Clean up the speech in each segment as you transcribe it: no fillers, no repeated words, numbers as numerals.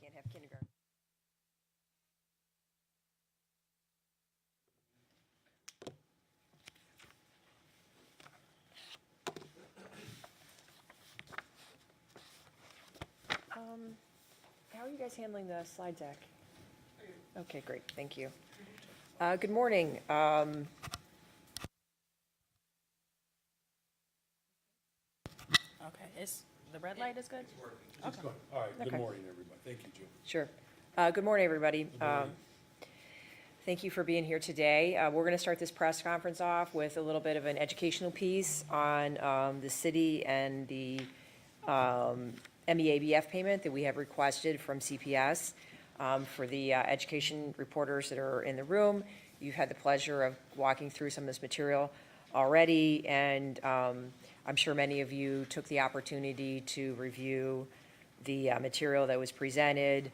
Can't have kindergarten. How are you guys handling the slide deck? Okay, great, thank you. Good morning. Okay, is the red light is good? It's good. All right, good Okay. morning, everybody. Thank you, Jim. Sure. Good morning, everybody. Good morning. Thank you for being here today. We're going to start this press conference off with a little bit of an educational piece on the city and the MEABF payment that we have requested from CPS. For the education reporters that are in the room, you've had the pleasure of walking through some of this material already, and I'm sure many of you took the opportunity to review the material that was presented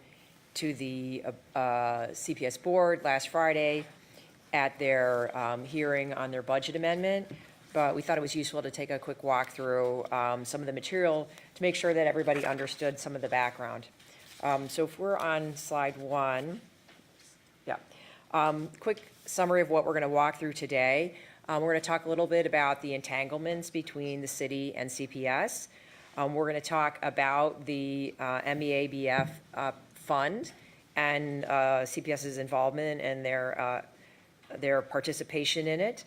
to the CPS board last Friday at their hearing on their budget amendment. But we thought it was useful to take a quick walk through some of the material to make sure that everybody understood some of the background. So if we're on slide 1, quick summary of what we're going to walk through today. We're going to talk a little bit about the entanglements between the city and CPS. We're going to talk about the MEABF fund and CPS's involvement and their participation in it.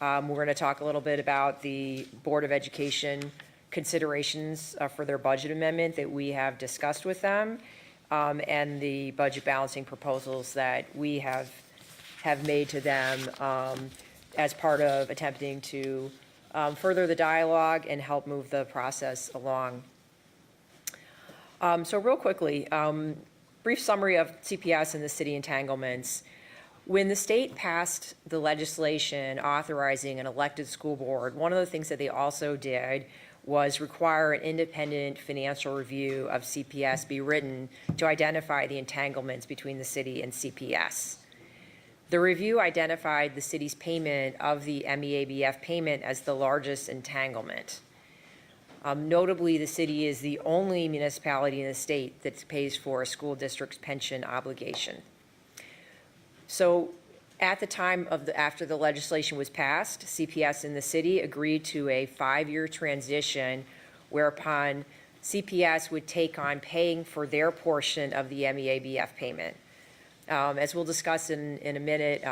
We're going to talk a little bit about the Board of Education considerations for their budget amendment that we have discussed with them, and the budget balancing proposals that we have made to them as part of attempting to further the dialogue and help move the process along. So real quickly, brief summary of CPS and the city entanglements. When the state passed the legislation authorizing an elected school board, one of the things that they also did was require an independent financial review of CPS be written to identify the entanglements between the city and CPS. The review identified the city's payment of the MEABF payment as the largest entanglement. Notably, the city is the only municipality in the state that pays for a school district's pension obligation. So at the time after the legislation was passed, CPS and the city agreed to a 5-year transition whereupon CPS would take on paying for their portion of the MEABF payment. As we'll discuss in a minute,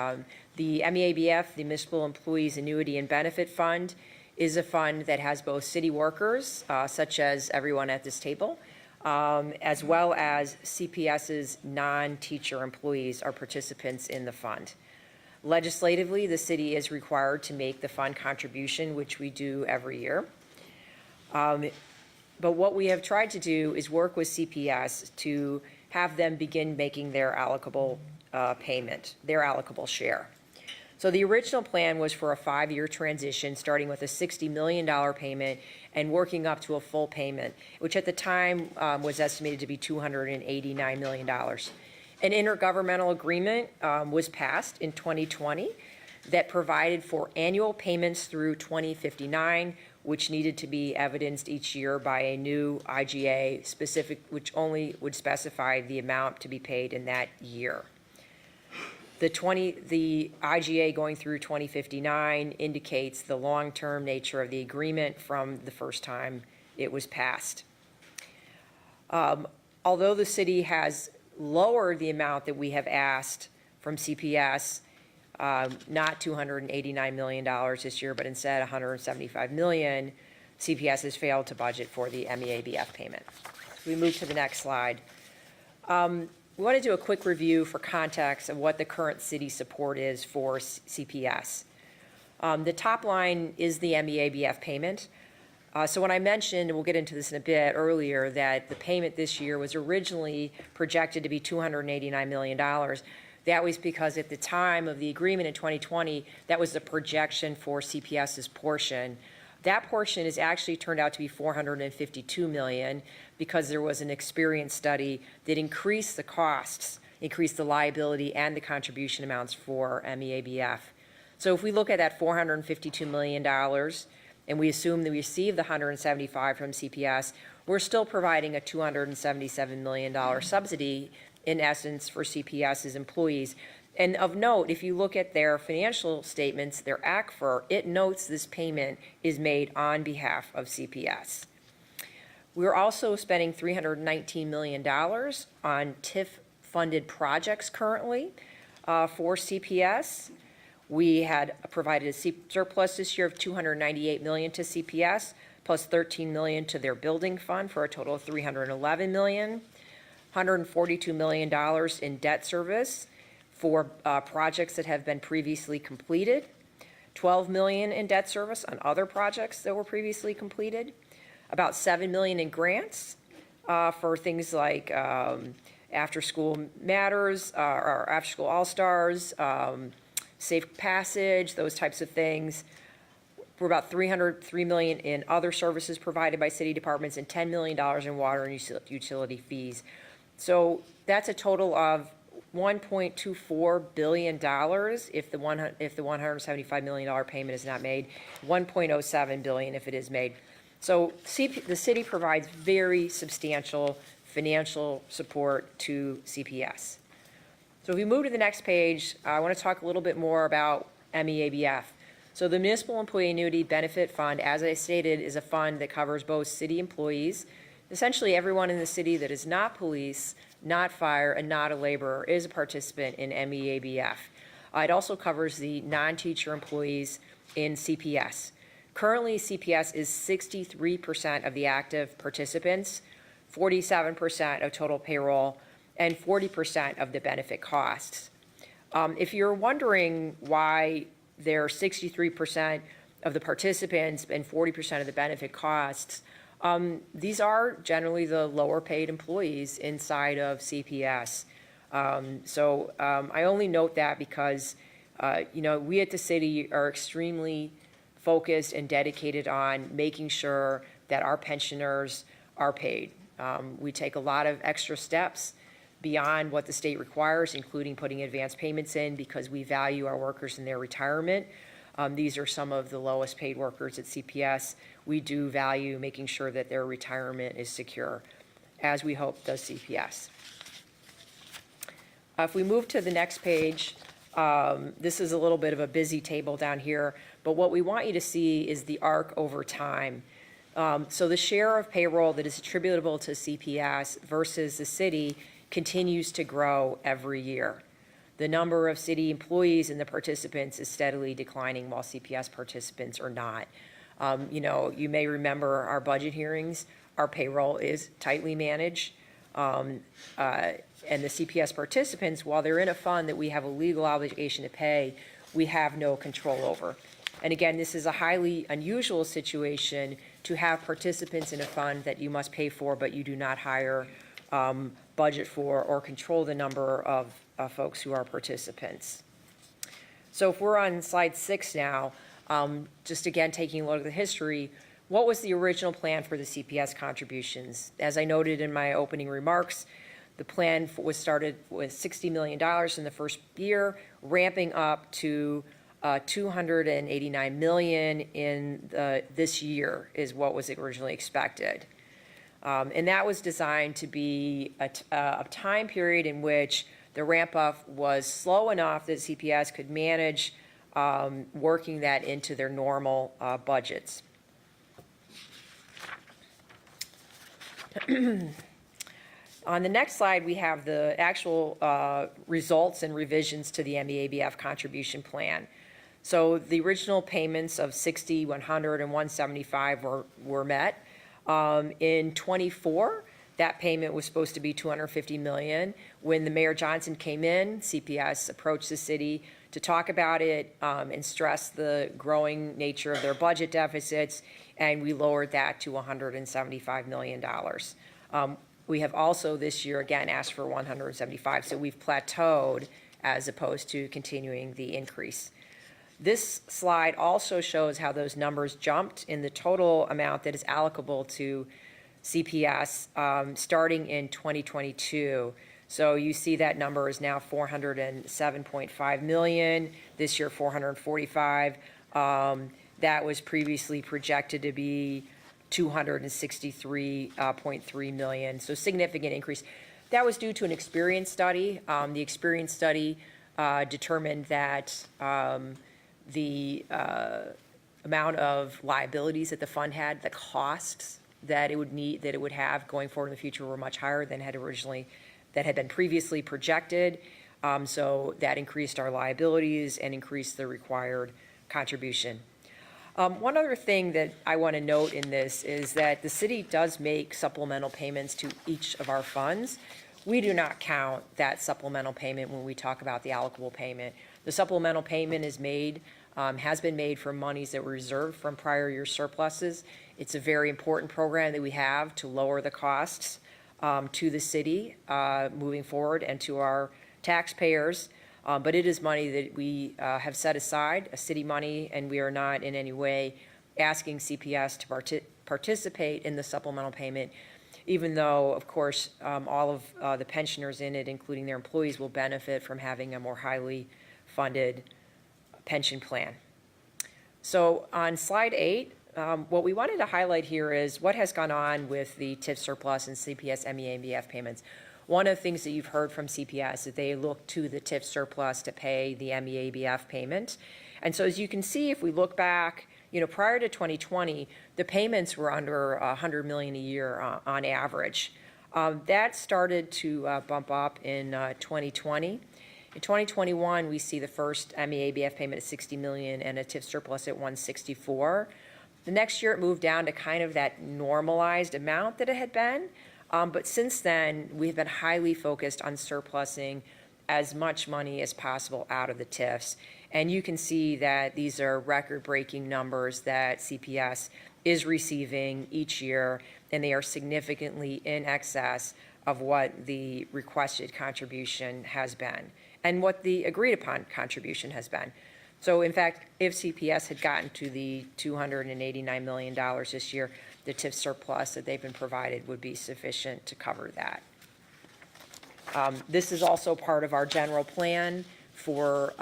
the MEABF, the Municipal Employees Annuity and Benefit Fund, is a fund that has both city workers, such as everyone at this table, as well as CPS's non-teacher employees are participants in the fund. Legislatively, the city is required to make the fund contribution, which we do every year. But what we have tried to do is work with CPS to have them begin making their allocable payment, their allocable share. So the original plan was for a 5-year transition, starting with a $60 million payment and working up to a full payment, which at the time was estimated to be $289 million. An intergovernmental agreement was passed in 2020 that provided for annual payments through 2059, which needed to be evidenced each year by a new IGA specific, which only would specify the amount to be paid in that year. The IGA going through 2059 indicates the long-term nature of the agreement from the first time it was passed. Although the city has lowered the amount that we have asked from CPS, not $289 million this year, but instead $175 million, CPS has failed to budget for the MEABF payment. We move to the next slide. We want to do a quick review for context of what the current city support is for CPS. The top line is the MEABF payment. So when I mentioned, and we'll get into this in a bit earlier, that the payment this year was originally projected to be $289 million, that was because at the time of the agreement in 2020, that was the projection for CPS's portion. That portion has actually turned out to be $452 million because there was an experience study that increased the costs, increased the liability and the contribution amounts for MEABF. So if we look at that $452 million and we assume that we receive the $175 from CPS, we're still providing a $277 million subsidy, in essence, for CPS's employees. And of note, if you look at their financial statements, their ACFR, it notes this payment is made on behalf of CPS. We're also spending $319 million on TIF-funded projects currently for CPS. We had provided a surplus this year of $298 million to CPS, plus $13 million to their building fund for a total of $311 million, $142 million in debt service for projects that have been previously completed, $12 million in debt service on other projects that were previously completed, about $7 million in grants for things like After School Matters, or After School All-Stars, Safe Passage, those types of things. We're about $303 million in other services provided by city departments and $10 million in water and utility fees. So that's a total of $1.24 billion if the $175 million payment is not made, $1.07 billion if it is made. So the city provides very substantial financial support to CPS. So if we move to the next page, I want to talk a little bit more about MEABF. So the Municipal Employee Annuity Benefit Fund, as I stated, is a fund that covers both city employees. Essentially, everyone in the city that is not police, not fire, and not a laborer is a participant in MEABF. It also covers the non-teacher employees in CPS. Currently, CPS is 63% of the active participants, 47% of total payroll, and 40% of the benefit costs. If you're wondering why they're 63% of the participants and 40% of the benefit costs, these are generally the lower paid employees inside of CPS. I only note that because, we at the city are extremely focused and dedicated on making sure that our pensioners are paid. We take a lot of extra steps beyond what the state requires, including putting advance payments in because we value our workers in their retirement. These are some of the lowest paid workers at CPS. We do value making sure that their retirement is secure, as we hope does CPS. If we move to the next page, this is a little bit of a busy table down here, but what we want you to see is the arc over time. So the share of payroll that is attributable to CPS versus the city continues to grow every year. The number of city employees and the participants is steadily declining while CPS participants are not. You may remember our budget hearings. Our payroll is tightly managed. And the CPS participants, while they're in a fund that we have a legal obligation to pay, we have no control over. And again, this is a highly unusual situation to have participants in a fund that you must pay for, but you do not hire, budget for, or control the number of folks who are participants. So if we're on slide 6 now, just again taking a look at the history, what was the original plan for the CPS contributions? As I noted in my opening remarks, the plan was started with $60 million in the first year, ramping up to $289 million in this year is what was originally expected. And that was designed to be a time period in which the ramp up was slow enough that CPS could manage working that into their normal budgets. On the next slide, we have the actual results and revisions to the MEABF contribution plan. So the original payments of $60, $100, and $175 were met. In '24, that payment was supposed to be $250 million. When the Mayor Johnson came in, CPS approached the city to talk about it and stress the growing nature of their budget deficits, and we lowered that to $175 million. We have also this year again asked for 175, so we've plateaued as opposed to continuing the increase. This slide also shows how those numbers jumped in the total amount that is allocable to CPS starting in 2022. So you see that number is now $407.5 million, this year $445. That was previously projected to be $263.3 million, so significant increase. That was due to an experience study. The experience study determined that the amount of liabilities that the fund had, the costs that it would have going forward in the future were much higher than had been previously projected. So that increased our liabilities and increased the required contribution. One other thing that I want to note in this is that the city does make supplemental payments to each of our funds. We do not count that supplemental payment when we talk about the allocable payment. The supplemental payment is made, has been made from monies that were reserved from prior year surpluses. It's a very important program that we have to lower the costs to the city moving forward and to our taxpayers. But it is money that we have set aside, a city money, and we are not in any way asking CPS to participate in the supplemental payment, even though, of course, all of the pensioners in it, including their employees, will benefit from having a more highly funded pension plan. So on slide 8, what we wanted to highlight here is what has gone on with the TIF surplus and CPS MEABF payments. One of the things that you've heard from CPS is that they look to the TIF surplus to pay the MEABF payment. And so as you can see, if we look back, prior to 2020, the payments were under $100 million a year on average. That started to bump up in 2020. In 2021, we see the first MEABF payment at $60 million and a TIF surplus at $164. The next year, it moved down to kind of that normalized amount that it had been. But since then, we've been highly focused on surplusing as much money as possible out of the TIFs. And you can see that these are record-breaking numbers that CPS is receiving each year, and they are significantly in excess of what the requested contribution has been and what the agreed-upon contribution has been. So, in fact, if CPS had gotten to the $289 million this year, the TIF surplus that they've been provided would be sufficient to cover that. This is also part of our general plan for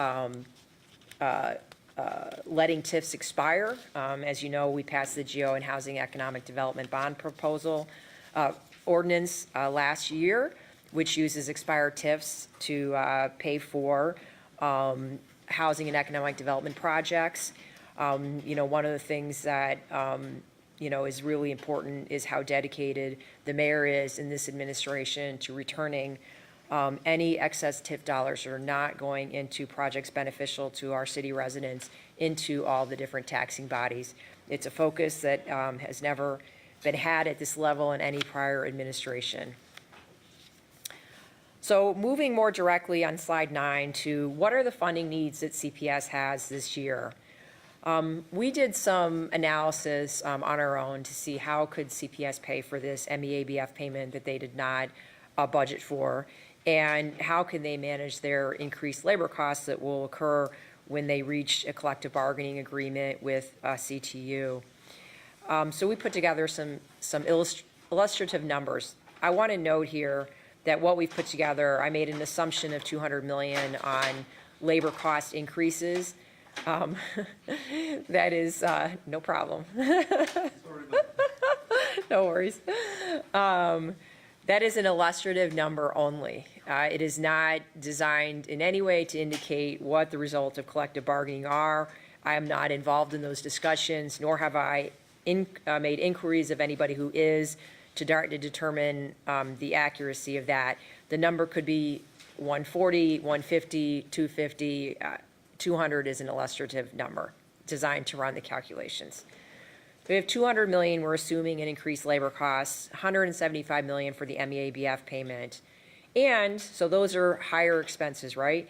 letting TIFs expire. As you know, we passed the GEO and Housing Economic Development Bond Proposal ordinance last year, which uses expired TIFs to pay for housing and economic development projects. One of the things that is really important is how dedicated the mayor is in this administration to returning any excess TIF dollars that are not going into projects beneficial to our city residents into all the different taxing bodies. It's a focus that has never been had at this level in any prior administration. So moving more directly on slide 9 to what are the funding needs that CPS has this year? We did some analysis on our own to see how could CPS pay for this MEABF payment that they did not budget for, and how can they manage their increased labor costs that will occur when they reach a collective bargaining agreement with CTU. So we put together some illustrative numbers. I want to note here that what we've put together, I made an assumption of $200 million on labor cost increases. That is no problem. No worries. That is an illustrative number only. It is not designed in any way to indicate what the results of collective bargaining are. I am not involved in those discussions, nor have I made inquiries of anybody who is to determine the accuracy of that. The number could be 140, 150, 250, 200 is an illustrative number designed to run the calculations. We have $200 million, we're assuming an increased labor costs, $175 million for the MEABF payment. And so those are higher expenses, right?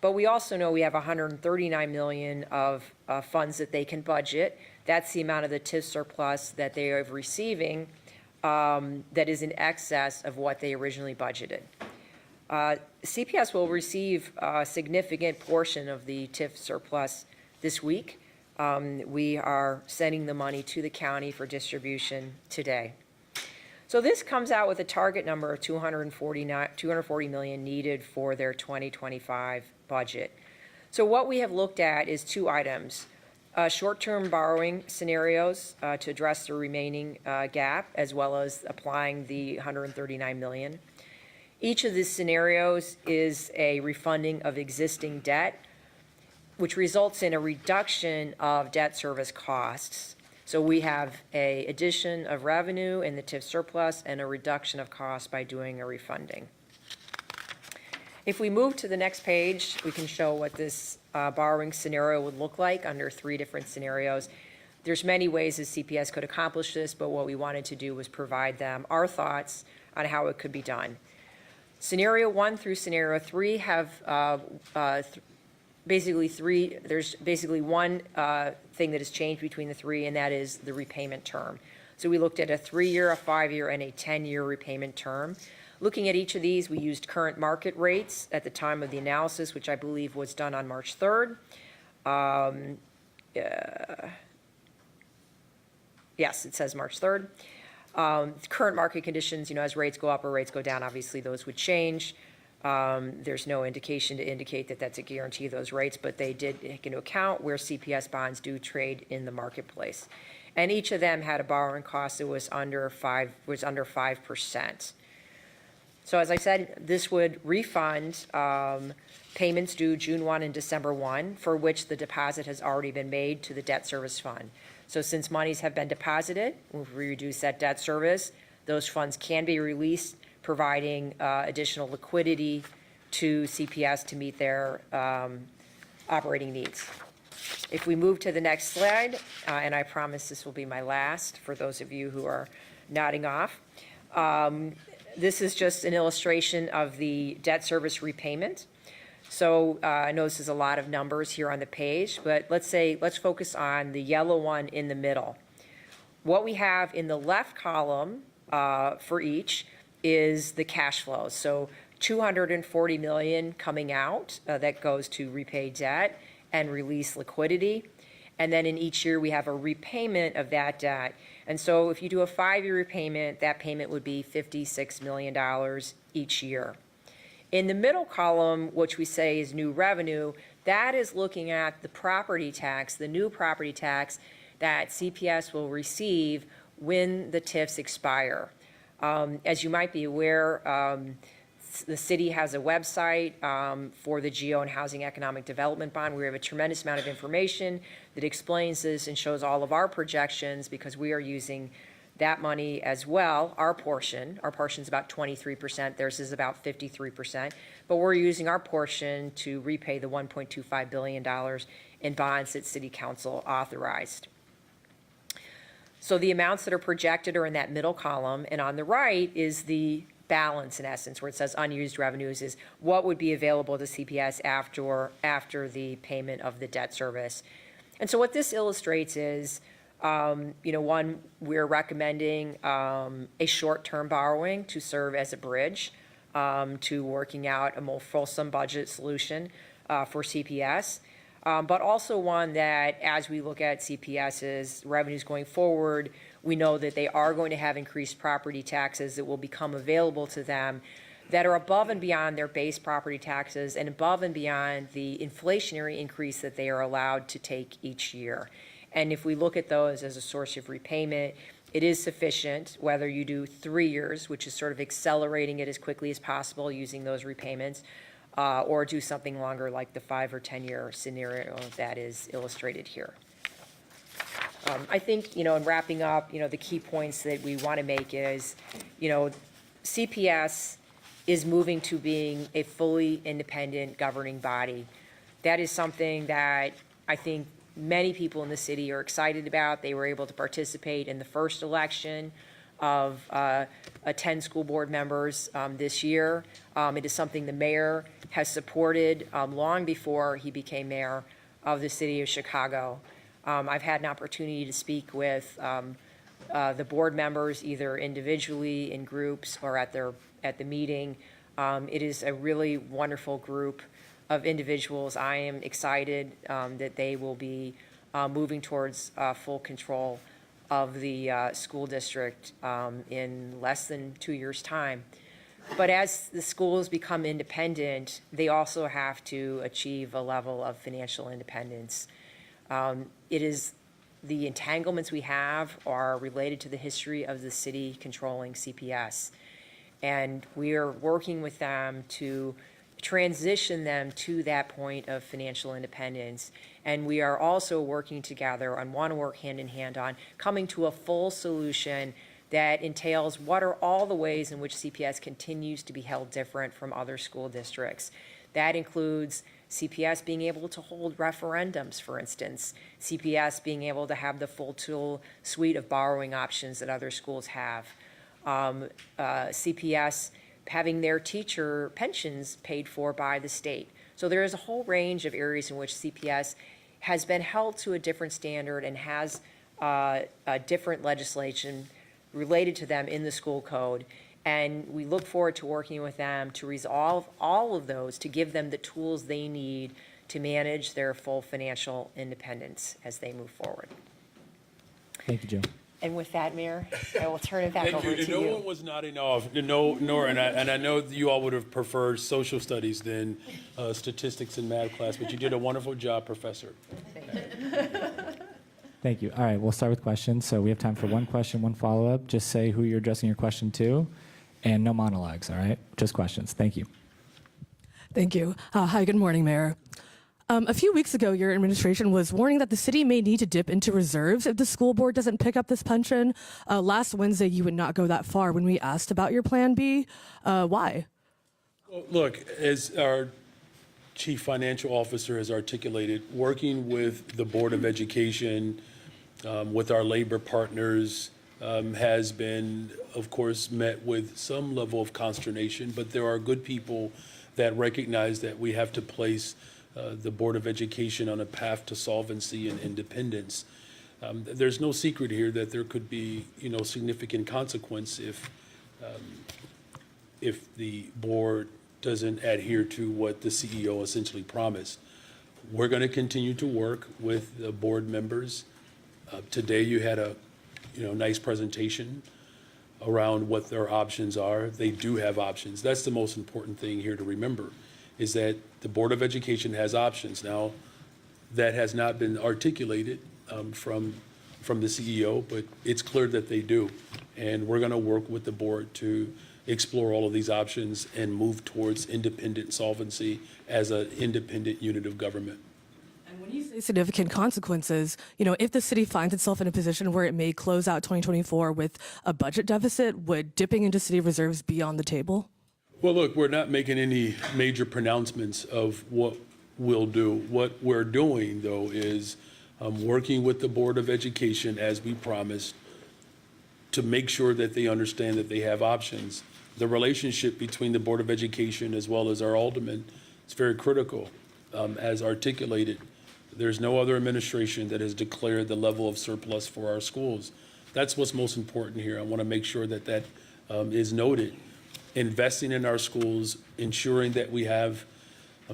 But we also know we have $139 million of funds that they can budget. That's the amount of the TIF surplus that they are receiving that is in excess of what they originally budgeted. CPS will receive a significant portion of the TIF surplus this week. We are sending the money to the county for distribution today. So this comes out with a target number of $240 million needed for their 2025 budget. So what we have looked at is two items. short-term borrowing scenarios to address the remaining gap, as well as applying the $139 million. Each of these scenarios is a refunding of existing debt, which results in a reduction of debt service costs. So we have a addition of revenue in the TIF surplus and a reduction of costs by doing a refunding. If we move to the next page, we can show what this borrowing scenario would look like under 3 different scenarios. There's many ways that CPS could accomplish this, but what we wanted to do was provide them our thoughts on how it could be done. Scenario 1 through scenario 3 have there's basically one thing that has changed between the 3, and that is the repayment term. So we looked at a 3-year, a 5-year, and a 10-year repayment term. Looking at each of these, we used current market rates at the time of the analysis, which I believe was done on March 3rd. Yes, it says March 3rd. Current market conditions, as rates go up or rates go down, obviously those would change. There's no indication to indicate that that's a guarantee of those rates, but they did take into account where CPS bonds do trade in the marketplace. And each of them had a borrowing cost that was under 5%. So as I said, this would refund payments due June 1 and December 1, for which the deposit has already been made to the debt service fund. So since monies have been deposited, if we reduce that debt service, those funds can be released, providing additional liquidity to CPS to meet their operating needs. If we move to the next slide, and I promise this will be my last for those of you who are nodding off. This is just an illustration of the debt service repayment. So I know this is a lot of numbers here on the page, but let's focus on the yellow one in the middle. What we have in the left column for each is the cash flows. So $240 million coming out that goes to repay debt and release liquidity. And then in each year, we have a repayment of that debt. And so if you do a 5-year repayment, that payment would be $56 million each year. In the middle column, which we say is new revenue, that is looking at the property tax, the new property tax that CPS will receive when the TIFs expire. As you might be aware, the city has a website for the GO and Housing Economic Development Bond. We have a tremendous amount of information that explains this and shows all of our projections, because we are using that money as well. Our portion is about 23%, theirs is about 53%, but we're using our portion to repay the $1.25 billion in bonds that City Council authorized. So the amounts that are projected are in that middle column, and on the right is the balance, in essence, where it says unused revenues, is what would be available to CPS after the payment of the debt service. And so what this illustrates is, one, we're recommending a short-term borrowing to serve as a bridge to working out a more fulsome budget solution for CPS, but also one that, as we look at CPS's revenues going forward, we know that they are going to have increased property taxes that will become available to them that are above and beyond their base property taxes and above and beyond the inflationary increase that they are allowed to take each year. And if we look at those as a source of repayment, it is sufficient, whether you do 3 years, which is sort of accelerating it as quickly as possible using those repayments, or do something longer like the 5 or 10-year scenario that is illustrated here. I think, in wrapping up, the key points that we want to make is, CPS is moving to being a fully independent governing body. That is something that I think many people in the city are excited about. They were able to participate in the first election of 10 school board members this year. It is something the mayor has supported long before he became mayor of the city of Chicago. I've had an opportunity to speak with the board members, either individually, in groups, or at the meeting. It is a really wonderful group of individuals. I am excited that they will be moving towards full control of the school district in less than 2 years' time. But as the schools become independent, they also have to achieve a level of financial independence. It is, the entanglements we have are related to the history of the city controlling CPS. And we are working with them to transition them to that point of financial independence. And we are also working together and want to work hand in hand on coming to a full solution that entails what are all the ways in which CPS continues to be held different from other school districts. That includes CPS being able to hold referendums, for instance, CPS being able to have the full tool suite of borrowing options that other schools have, CPS having their teacher pensions paid for by the state. So there is a whole range of areas in which CPS has been held to a different standard and has a different legislation related to them in the school code. And we look forward to working with them to resolve all of those, to give them the tools they need to manage their full financial independence as they move forward. Thank you, Joe. And with that, Mayor, I will turn it back over to And no one you. was nodding off, nor, and I know you all would have preferred social studies than statistics and math class, but you did a wonderful job, Professor. Thank you. All right, we'll start with questions. So we have time for one question, one follow-up. Just say who you're addressing your question to, and no monologues, all right? Just questions. Thank you. Thank you. Hi, good morning, Mayor. A few weeks ago, your administration was warning that the city may need to dip into reserves if the school board doesn't pick up this pension. Last Wednesday, you would not go that far when we asked about your plan B. Why? Well, look, as our chief financial officer has articulated, working with the Board of Education, with our labor partners, has been, of course, met with some level of consternation, but there are good people that recognize that we have to place the Board of Education on a path to solvency and independence. There's no secret here that there could be, significant consequence if the board doesn't adhere to what the CEO essentially promised. We're going to continue to work with the board members. Today you had a, nice presentation around what their options are. They do have options. That's the most important thing here to remember, is that the Board of Education has options. Now, that has not been articulated from the CEO, but it's clear that they do. And we're going to work with the board to explore all of these options and move towards independent solvency as an independent unit of government. And when you say significant consequences, if the city finds itself in a position where it may close out 2024 with a budget deficit, would dipping into city reserves be on the table? Well, look, we're not making any major pronouncements of what we'll do. What we're doing, though, is working with the Board of Education, as we promised, to make sure that they understand that they have options. The relationship between the Board of Education as well as our aldermen is very critical, as articulated. There's no other administration that has declared the level of surplus for our schools. That's what's most important here. I want to make sure that that is noted. Investing in our schools, ensuring that we have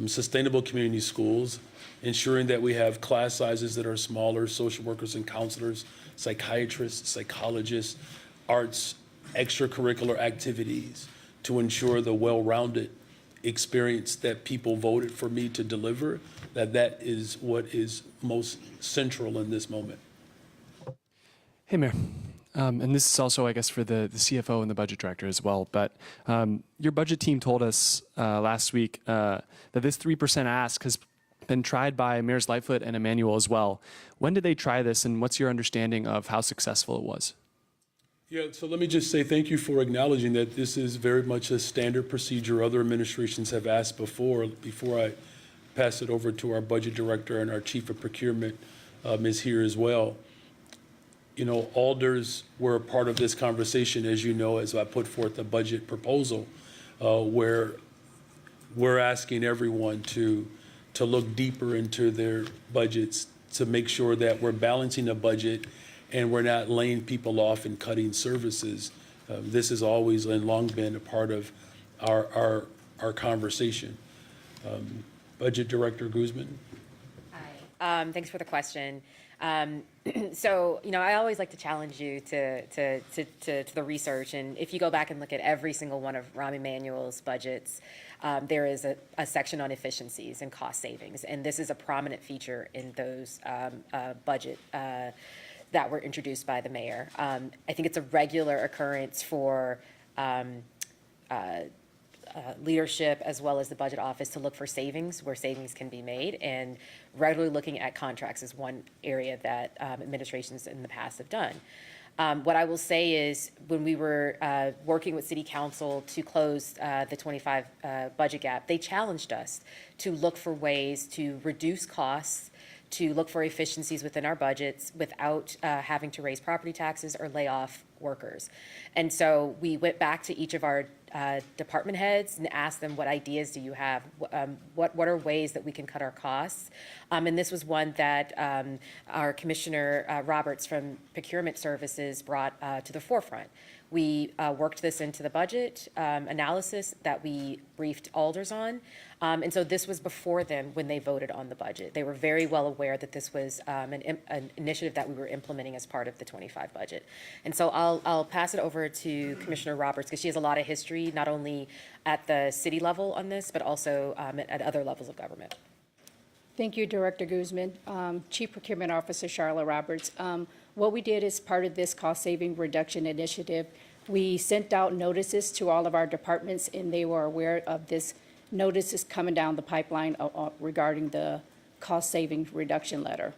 sustainable community schools, ensuring that we have class sizes that are smaller, social workers and counselors, psychiatrists, psychologists, arts, extracurricular activities, to ensure the well-rounded experience that people voted for me to deliver, that is what is most central in this moment. Hey, Mayor. And this is also, I guess, for the CFO and the budget director as well. But your budget team told us last week that this 3% ask has been tried by Mayors Lightfoot and Emanuel as well. When did they try this, and what's your understanding of how successful it was? Yeah, so let me just say thank you for acknowledging that this is very much a standard procedure other administrations have asked before I pass it over to our budget director, and our chief of procurement is here as well. Alders were a part of this conversation, as you know, as I put forth a budget proposal where we're asking everyone to look deeper into their budgets to make sure that we're balancing a budget and we're not laying people off and cutting services. This has always and long been a part of our conversation. Budget Director Guzman. Hi. Thanks for the question. So, I always like to challenge you to the research, and if you go back and look at every single one of Rahm Emanuel's budgets, there is a section on efficiencies and cost savings, and this is a prominent feature in those budget that were introduced by the mayor. I think it's a regular occurrence for leadership as well as the budget office to look for savings where savings can be made, and regularly looking at contracts is one area that administrations in the past have done. What I will say is when we were working with City Council to close the 25 budget gap, they challenged us to look for ways to reduce costs, to look for efficiencies within our budgets without having to raise property taxes or lay off workers. And so we went back to each of our department heads and asked them, what ideas do you have? What are ways that we can cut our costs? And this was one that our Commissioner Roberts from Procurement Services brought to the forefront. We worked this into the budget analysis that we briefed alders on. And so this was before them when they voted on the budget. They were very well aware that this was an initiative that we were implementing as part of the 25 budget. And so I'll pass it over to Commissioner Roberts because she has a lot of history, not only at the city level on this, but also at other levels of government. Thank you, Director Guzman. Chief Procurement Officer Charlotte Roberts. What we did as part of this cost-saving reduction initiative, we sent out notices to all of our departments, and they were aware of this notices coming down the pipeline regarding the cost-saving reduction letter.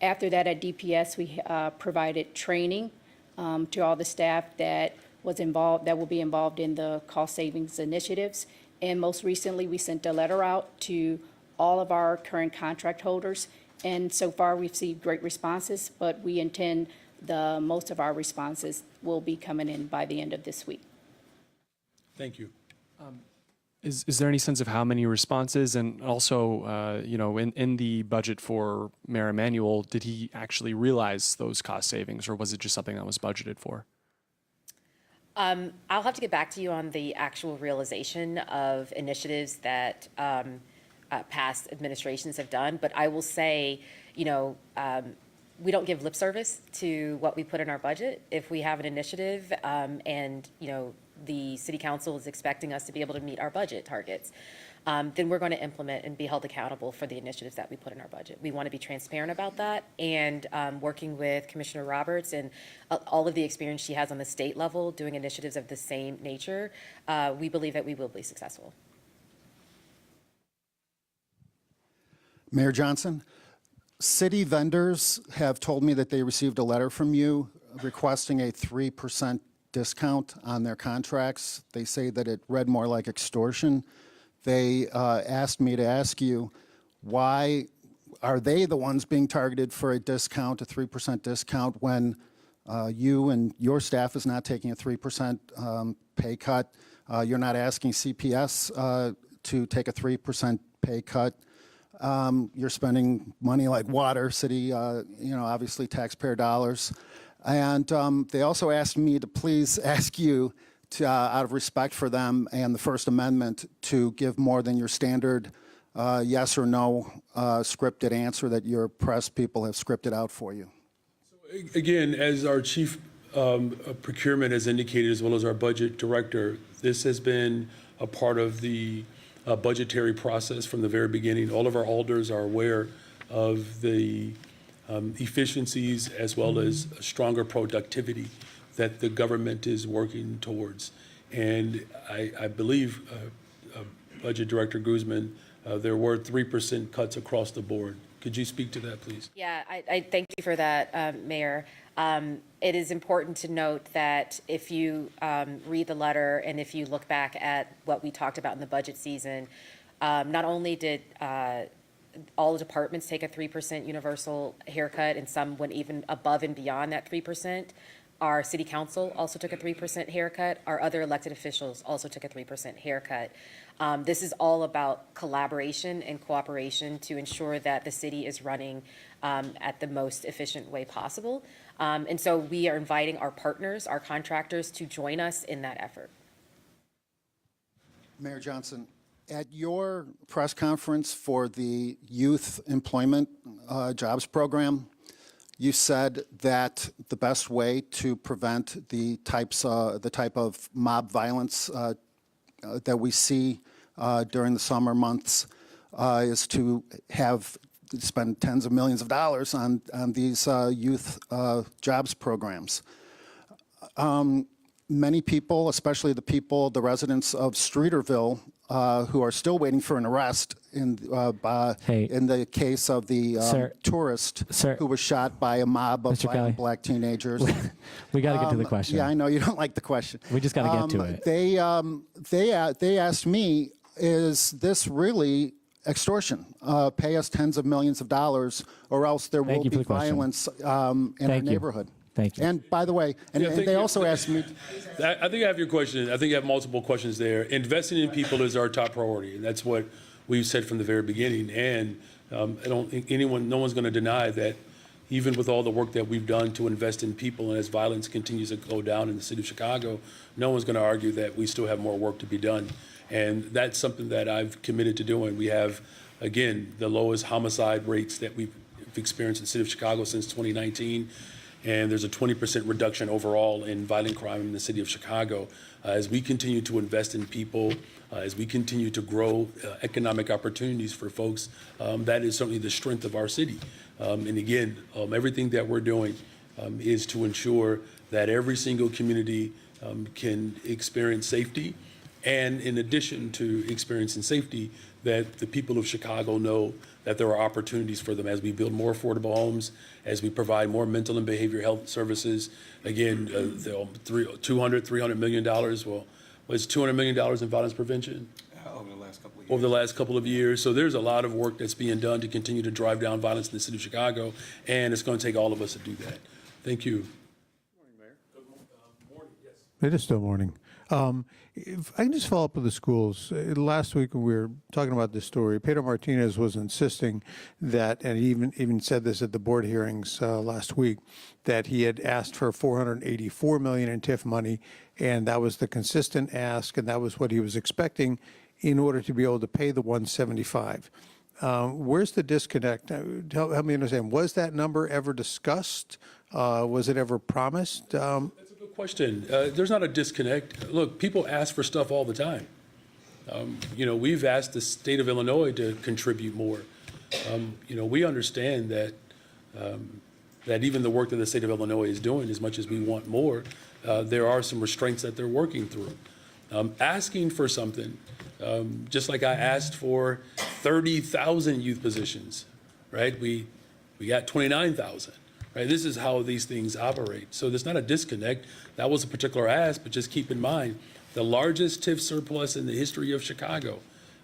After that, at DPS, we provided training to all the staff that will be involved in the cost savings initiatives. And most recently, we sent a letter out to all of our current contract holders. And so far, we've received great responses, but we intend most of our responses will be coming in by the end of this week. Thank you. Is there any sense of how many responses? And also, in the budget for Mayor Emanuel, did he actually realize those cost savings, or was it just something that was budgeted for? I'll have to get back to you on the actual realization of initiatives that past administrations have done, but I will say, we don't give lip service to what we put in our budget. If we have an initiative and, the city council is expecting us to be able to meet our budget targets, then we're going to implement and be held accountable for the initiatives that we put in our budget. We want to be transparent about that, and working with Commissioner Roberts and all of the experience she has on the state level doing initiatives of the same nature, we believe that we will be successful. Mayor Johnson, city vendors have told me that they received a letter from you requesting a 3% discount on their contracts. They say that it read more like extortion. They asked me to ask you, why are they the ones being targeted for a discount, a 3% discount, when you and your staff is not taking a 3% pay cut? You're not asking CPS to take a 3% pay cut. You're spending money like water, city, obviously taxpayer dollars. And they also asked me to please ask you to, out of respect for them and the First Amendment, to give more than your standard yes or no scripted answer that your press people have scripted out for you. Again, as our chief procurement has indicated, as well as our budget director, this has been a part of the budgetary process from the very beginning. All of our alders are aware of the efficiencies as well as stronger productivity that the government is working towards. And I believe, Budget Director Guzman, there were 3% cuts across the board. Could you speak to that, please? Yeah, I thank you for that, Mayor. It is important to note that if you read the letter and if you look back at what we talked about in the budget season, not only did all the departments take a 3% universal haircut, and some went even above and beyond that 3%. Our city council also took a 3% haircut. Our other elected officials also took a 3% haircut. This is all about collaboration and cooperation to ensure that the city is running at the most efficient way possible. And so we are inviting our partners, our contractors, to join us in that effort. Mayor Johnson, at your press conference for the Youth Employment Jobs Program, You said that the best way to prevent the type of mob violence that we see during the summer months is to spend tens of millions of dollars on these youth jobs programs. Many people, especially the residents of Streeterville, who are still waiting for an arrest in the case of the tourist who was shot by a mob of violent black teenagers. We got to get to the question. Yeah, I know you don't like the question. We just got to get to it. They asked me, is this really extortion? Pay us tens of millions of dollars, or else there will be violence in our neighborhood. Thank you. And by the way, and they also asked me. I think I have your question. I think you have multiple questions there. Investing in people is our top priority, and that's what we've said from the very beginning. And I don't think no one's going to deny that even with all the work that we've done to invest in people, and as violence continues to go down in the city of Chicago, no one's going to argue that we still have more work to be done. And that's something that I've committed to doing. We have, again, the lowest homicide rates that we've experienced in the city of Chicago since 2019. And there's a 20% reduction overall in violent crime in the city of Chicago. As we continue to invest in people, as we continue to grow economic opportunities for folks, that is certainly the strength of our city. And again, everything that we're doing is to ensure that every single community can experience safety. And in addition to experiencing safety, that the people of Chicago know that there are opportunities for them as we build more affordable homes, as we provide more mental and behavioral health services. Again, $300 million. Well, was $200 million in violence prevention? Over the last couple of years. Over the last couple of years. So there's a lot of work that's being done to continue to drive down violence in the city of Chicago, and it's going to take all of us to do that. Thank you. Morning, Mayor. Morning, yes. It is still morning. If I can just follow up with the schools. Last week when we were talking about this story, Pedro Martinez was insisting that, and he even said this at the board hearings last week, that he had asked for $484 million in TIF money, and that was the consistent ask, and that was what he was expecting in order to be able to pay the $175. Where's the disconnect? Help me understand. Was that number ever discussed? Was it ever promised? Question. There's not a disconnect. Look, people ask for stuff all the time. We've asked the state of Illinois to contribute more. We understand that that even the work that the state of Illinois is doing, as much as we want more, there are some restraints that they're working through. Asking for something, just like I asked for 30,000 youth positions, right? We got 29,000. Right, this is how these things operate. So there's not a disconnect. That was a particular ask, but just keep in mind, the largest TIF surplus in the history of Chicago.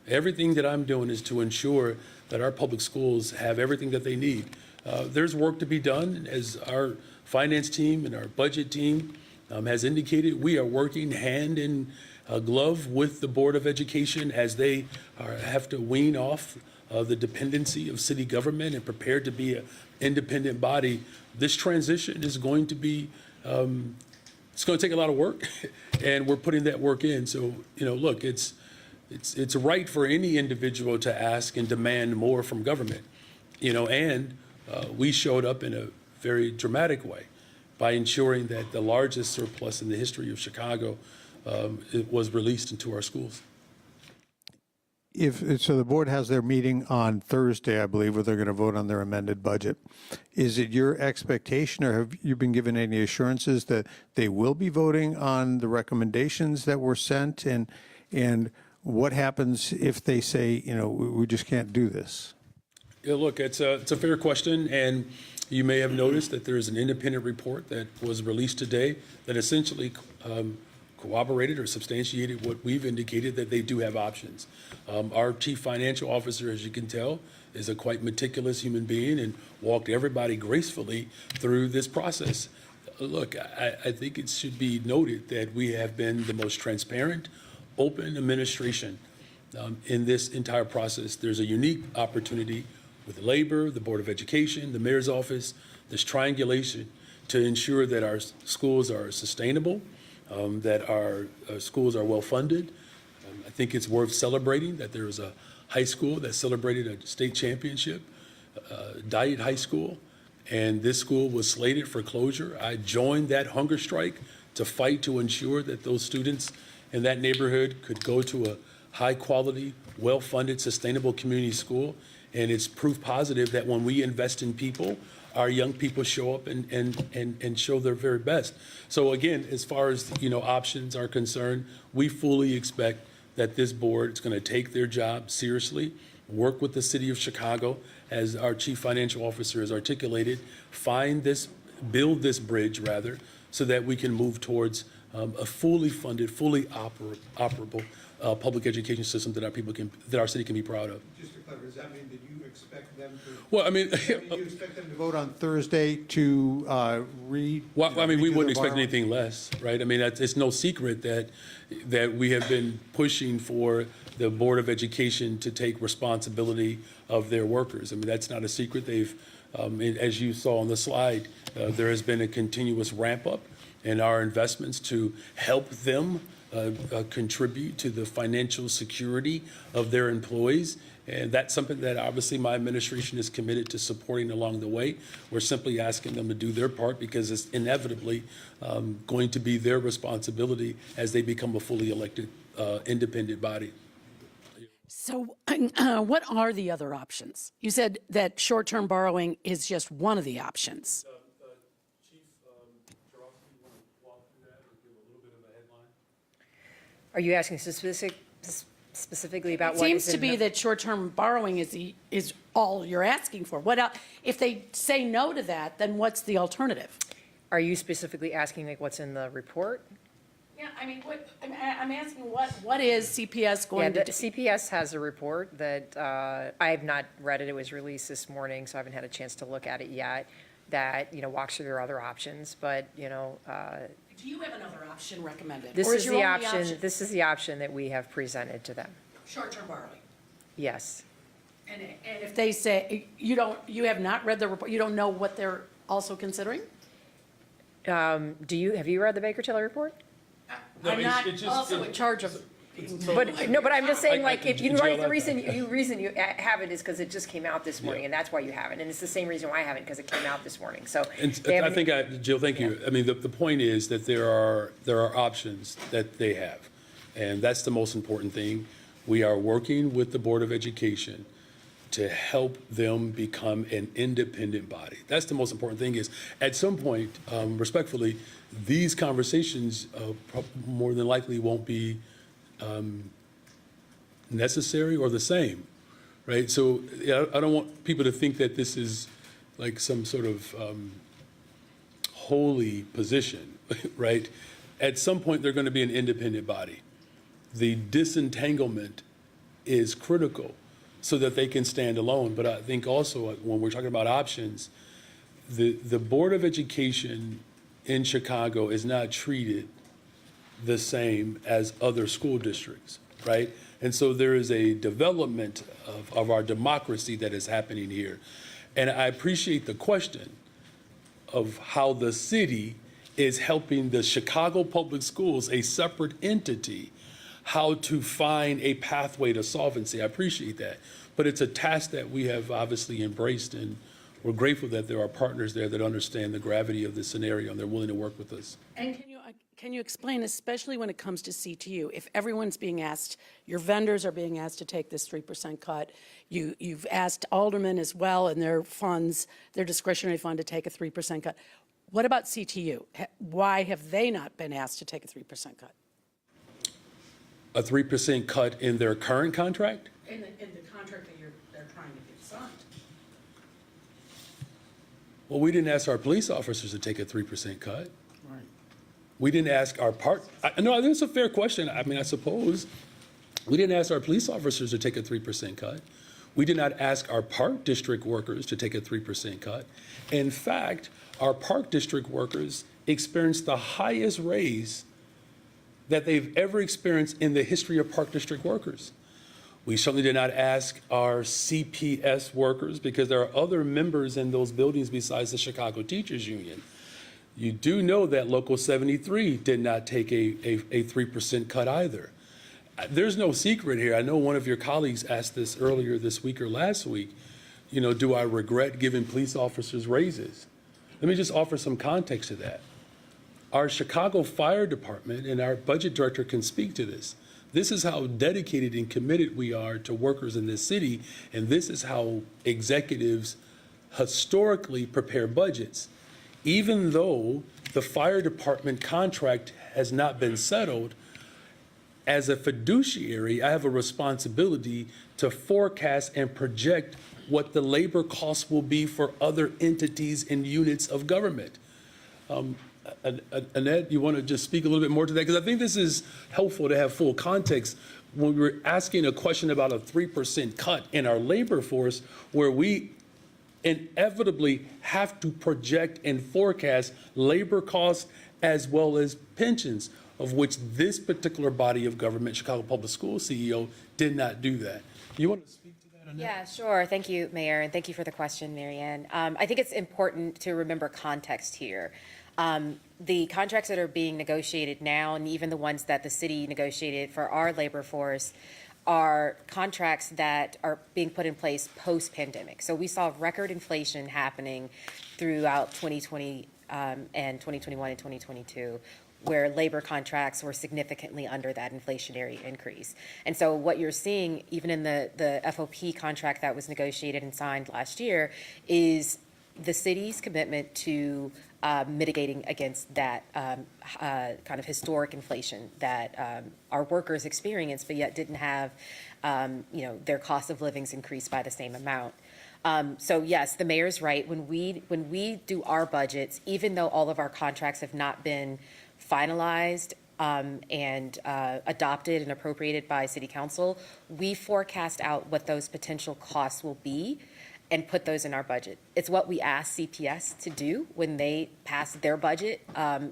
Everything that I'm doing is to ensure that our public schools have everything that they need. There's work to be done. As our finance team and our budget team has indicated, we are working hand in glove with the Board of Education as they have to wean off the dependency of city government and prepare to be an independent body. This transition is going to be, it's going to take a lot of work, and we're putting that work in. So, look, it's right for any individual to ask and demand more from government, and we showed up in a very dramatic way by ensuring that the largest surplus in the history of Chicago it was released into our schools. So the board has their meeting on Thursday, I believe, where they're going to vote on their amended budget. Is it your expectation, or have you been given any assurances that they will be voting on the recommendations that were sent? And what happens if they say, we just can't do this? Yeah, look, it's a fair question, and you may have noticed that there is an independent report that was released today that essentially corroborated or substantiated what we've indicated, that they do have options. Our chief financial officer, as you can tell, is a quite meticulous human being and walked everybody gracefully through this process. Look, I think it should be noted that we have been the most transparent, open administration in this entire process. There's a unique opportunity with labor, the Board of Education, the mayor's office, this triangulation to ensure that our schools are sustainable, that our schools are well funded. I think it's worth celebrating that there was a high school that celebrated a state championship, Diet High School, and this school was slated for closure, I joined that hunger strike to fight to ensure that those students in that neighborhood could go to a high-quality, well-funded, sustainable community school. And it's proof positive that when we invest in people, our young people show up and show their very best. So again, as far as, options are concerned, we fully expect that this board is going to take their job seriously, work with the city of Chicago, as our chief financial officer has articulated, build this bridge rather, so that we can move towards a fully funded, fully operable public education system that our city can be proud of. Just to clarify, does that mean that you expect them to? Well, I mean, You expect them to vote on Thursday to we redo wouldn't the expect borrowing? anything less, right? I mean, it's no secret that we have been pushing for the Board of Education to take responsibility of their workers. I mean, that's not a secret. As you saw on the slide, there has been a continuous ramp up in our investments to help them contribute to the financial security of their employees. And that's something that obviously my administration is committed to supporting along the way. We're simply asking them to do their part because it's inevitably going to be their responsibility as they become a fully elected independent body. So what are the other options? You said that short-term borrowing is just one of the options. Chief Jarofsky, you want to walk through that or give a little bit of a headline? Are you asking specifically about It what seems is to in be the- that short-term borrowing is all you're asking for. What else? If they say no to that, then what's the alternative? Are you specifically asking like what's in the report? Yeah, I mean, I'm asking what is CPS Yeah, going the to do? CPS has a report that I have not read it. It was released this morning, so I haven't had a chance to look at it yet. That walks through their other options, but Do you have another option recommended? this Or is your the only option. This is the option that we have presented to them. Short-term borrowing. Yes. And if they say, you have not read the report, you don't know what they're also considering? Have you read the Baker Tilly report? I'm not also in charge of. But I'm just saying, like, if you Jill, right, the reason you have it is because it just came out this morning, Yeah. and that's why you have it, and it's the same reason why I have it, because it came out this morning, so. And they I haven't- think, Jill, thank you. I mean, the point is that there are options that they have, and that's the most important thing. We are working with the Board of Education to help them become an independent body. That's the most important thing is, at some point, respectfully, these conversations more than likely won't be necessary or the same, right? So I don't want people to think that this is like some sort of holy position, right? At some point, they're going to be an independent body. The disentanglement is critical so that they can stand alone. But I think also when we're talking about options, the Board of Education in Chicago is not treated the same as other school districts, right? And so there is a development of our democracy that is happening here. And I appreciate the question of how the city is helping the Chicago Public Schools, a separate entity, how to find a pathway to solvency. I appreciate that. But it's a task that we have obviously embraced, and we're grateful that there are partners there that understand the gravity of this scenario and they're willing to work with us. And can you explain, especially when it comes to CTU, if everyone's being asked, your vendors are being asked to take this 3% cut, you've asked aldermen as well and their funds, their discretionary fund to take a 3% cut. What about CTU? Why have they not been asked to take a 3% cut? A 3% cut in their current contract? In the contract that they're trying to get signed. Well, we didn't ask our police officers to take a 3% cut. We didn't ask our no, that's a fair question. I mean, I suppose. We didn't ask our police officers to take a 3% cut. We did not ask our park district workers to take a 3% cut. In fact, our park district workers experienced the highest raise that they've ever experienced in the history of park district workers. We certainly did not ask our CPS workers because there are other members in those buildings besides the Chicago Teachers Union. You do know that Local 73 did not take a 3% cut either. There's no secret here. I know one of your colleagues asked this earlier this week or last week. do I regret giving police officers raises? Let me just offer some context to that. Our Chicago Fire Department, and our budget director can speak to this. This is how dedicated and committed we are to workers in this city, and this is how executives historically prepare budgets. Even though the fire department contract has not been settled, as a fiduciary, I have a responsibility to forecast and project what the labor costs will be for other entities and units of government. Annette, you want to just speak a little bit more to that? Because I think this is helpful to have full context when we're asking a question about a 3% cut in our labor force, where we inevitably have to project and forecast labor costs as well as pensions, of which this particular body of government, Chicago Public Schools CEO, did not do that. You want to speak to that, Annette? Yeah, sure. Thank you, Mayor, and thank you for the question, Marianne. I think it's important to remember context here. The contracts that are being negotiated now, and even the ones that the city negotiated for our labor force, are contracts that are being put in place post-pandemic. So we saw record inflation happening throughout 2020 and 2021 and 2022, where labor contracts were significantly under that inflationary increase. And so what you're seeing, even in the FOP contract that was negotiated and signed last year, is the city's commitment to mitigating against that kind of historic inflation that our workers experienced, but yet didn't have, their cost of livings increased by the same amount. So yes, the mayor's right. When we do our budgets, even though all of our contracts have not been finalized and adopted and appropriated by City Council, we forecast out what those potential costs will be and put those in our budget. It's what we asked CPS to do when they passed their budget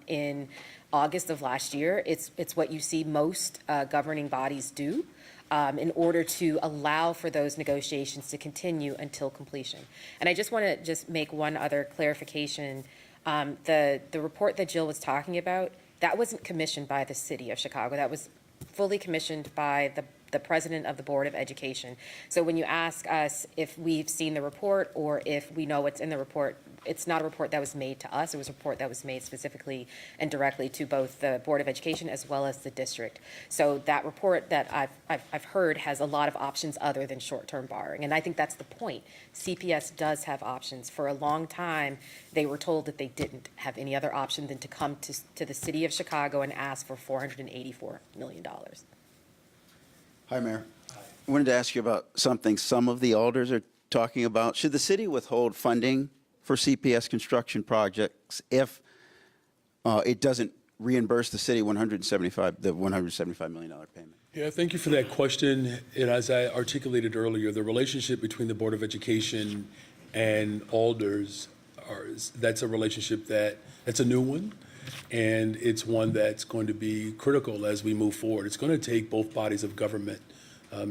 in August of last year. It's what you see most governing bodies do in order to allow for those negotiations to continue until completion. And I just want to just make one other clarification. The report that Jill was talking about, that wasn't commissioned by the City of Chicago. That was fully commissioned by the president of the Board of Education. So when you ask us if we've seen the report or if we know what's in the report, it's not a report that was made to us. It was a report that was made specifically and directly to both the Board of Education as well as the district. So that report that I've heard has a lot of options other than short-term borrowing. And I think that's the point. CPS does have options. For a long time, they were told that they didn't have any other option than to come to the City of Chicago and ask for $484 million. Hi, Mayor. I wanted to ask you about something some of the alders are talking about. Should the city withhold funding for CPS construction projects if it doesn't reimburse the city the $175 million payment? Yeah, thank you for that question. And as I articulated earlier, the relationship between the Board of Education and alders, that's a relationship that's a new one. And it's one that's going to be critical as we move forward. It's going to take both bodies of government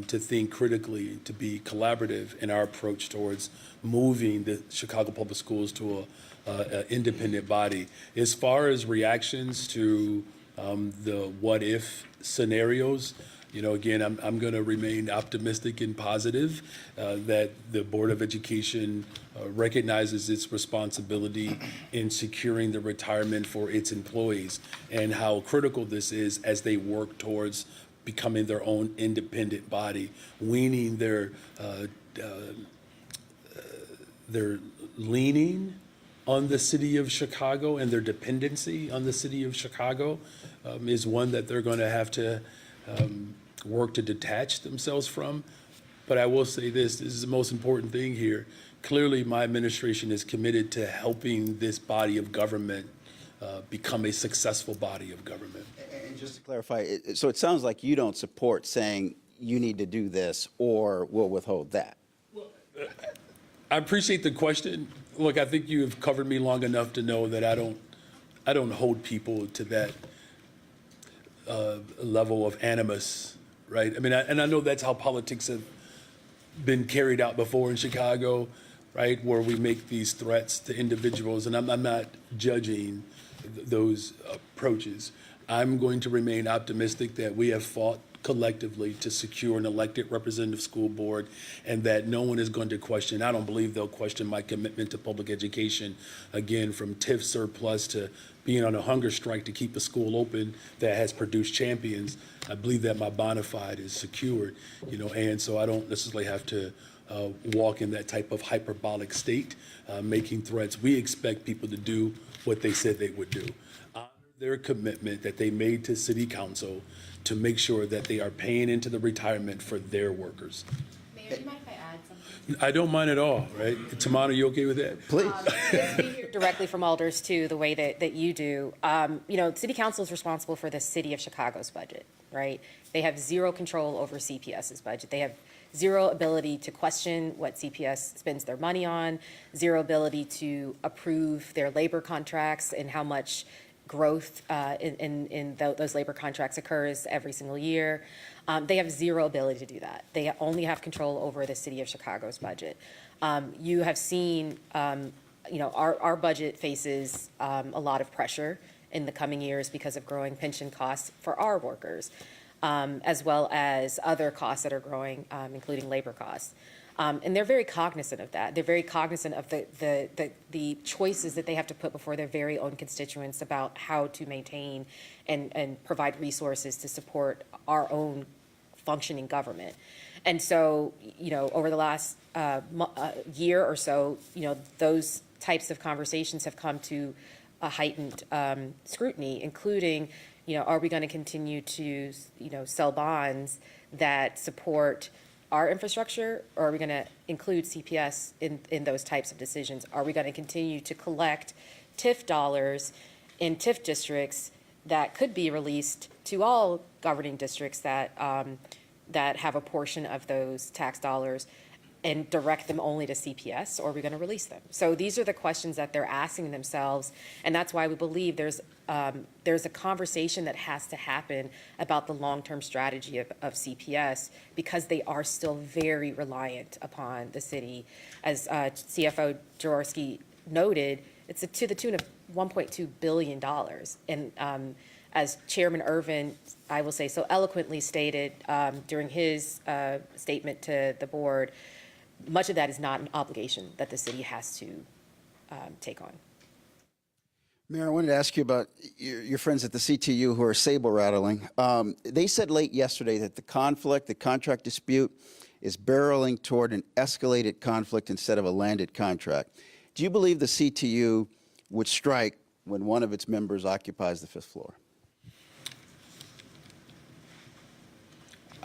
to think critically, to be collaborative in our approach towards moving the Chicago Public Schools to an independent body. As far as reactions to the what-if scenarios, again, I'm going to remain optimistic and positive that the Board of Education recognizes its responsibility in securing the retirement for its employees and how critical this is as they work towards becoming their own independent body, weaning their leaning on the City of Chicago and their dependency on the City of Chicago is one that they're going to have to work to detach themselves from. But I will say this is the most important thing here. Clearly, my administration is committed to helping this body of government become a successful body of government. And just to clarify, so it sounds like you don't support saying you need to do this or we'll withhold that. I appreciate the question. Look, I think you've covered me long enough to know that I don't hold people to that level of animus, right? I mean, and I know that's how politics have been carried out before in Chicago, right, where we make these threats to individuals, and I'm not judging those approaches. I'm going to remain optimistic that we have fought collectively to secure an elected representative school board, and that no one is going to question, I don't believe they'll question my commitment to public education, again, from TIF surplus to being on a hunger strike to keep a school open that has produced champions. I believe that my bona fide is secured, and so I don't necessarily have to walk in that type of hyperbolic state, making threats. We expect people to do what they said they would do. Honor their commitment that they made to City Council to make sure that they are paying into the retirement for their workers. Mayor, do you mind if I add something? I don't mind at all, right? Tamara, you okay with that? Please. Because we hear directly from alders too, the way that you do. City council is responsible for the city of Chicago's budget, right? They have zero control over CPS's budget. They have zero ability to question what CPS spends their money on, zero ability to approve their labor contracts and how much growth in those labor contracts occurs every single year. They have zero ability to do that. They only have control over the city of Chicago's budget. You have seen, our budget faces a lot of pressure in the coming years because of growing pension costs for our workers, as well as other costs that are growing, including labor costs. And they're very cognizant of that. They're very cognizant of the choices that they have to put before their very own constituents about how to maintain and provide resources to support our own functioning government. And so, over the last year or so, those types of conversations have come to a heightened scrutiny, including, are we going to continue to, sell bonds that support our infrastructure, or are we going to include CPS in those types of decisions? Are we going to continue to collect TIF dollars in TIF districts that could be released to all governing districts that have a portion of those tax dollars and direct them only to CPS, or are we going to release them? So these are the questions that they're asking themselves, and that's why we believe there's a conversation that has to happen about the long-term strategy of CPS, because they are still very reliant upon the city. As CFO Jaworski noted, it's to the tune of $1.2 billion. And as Chairman Irvin, I will say, so eloquently stated during his statement to the board, much of that is not an obligation that the city has to take on. Mayor, I wanted to ask you about your friends at the CTU who are saber rattling. They said late yesterday that the contract dispute, is barreling toward an escalated conflict instead of a landed contract. Do you believe the CTU would strike when one of its members occupies the fifth floor?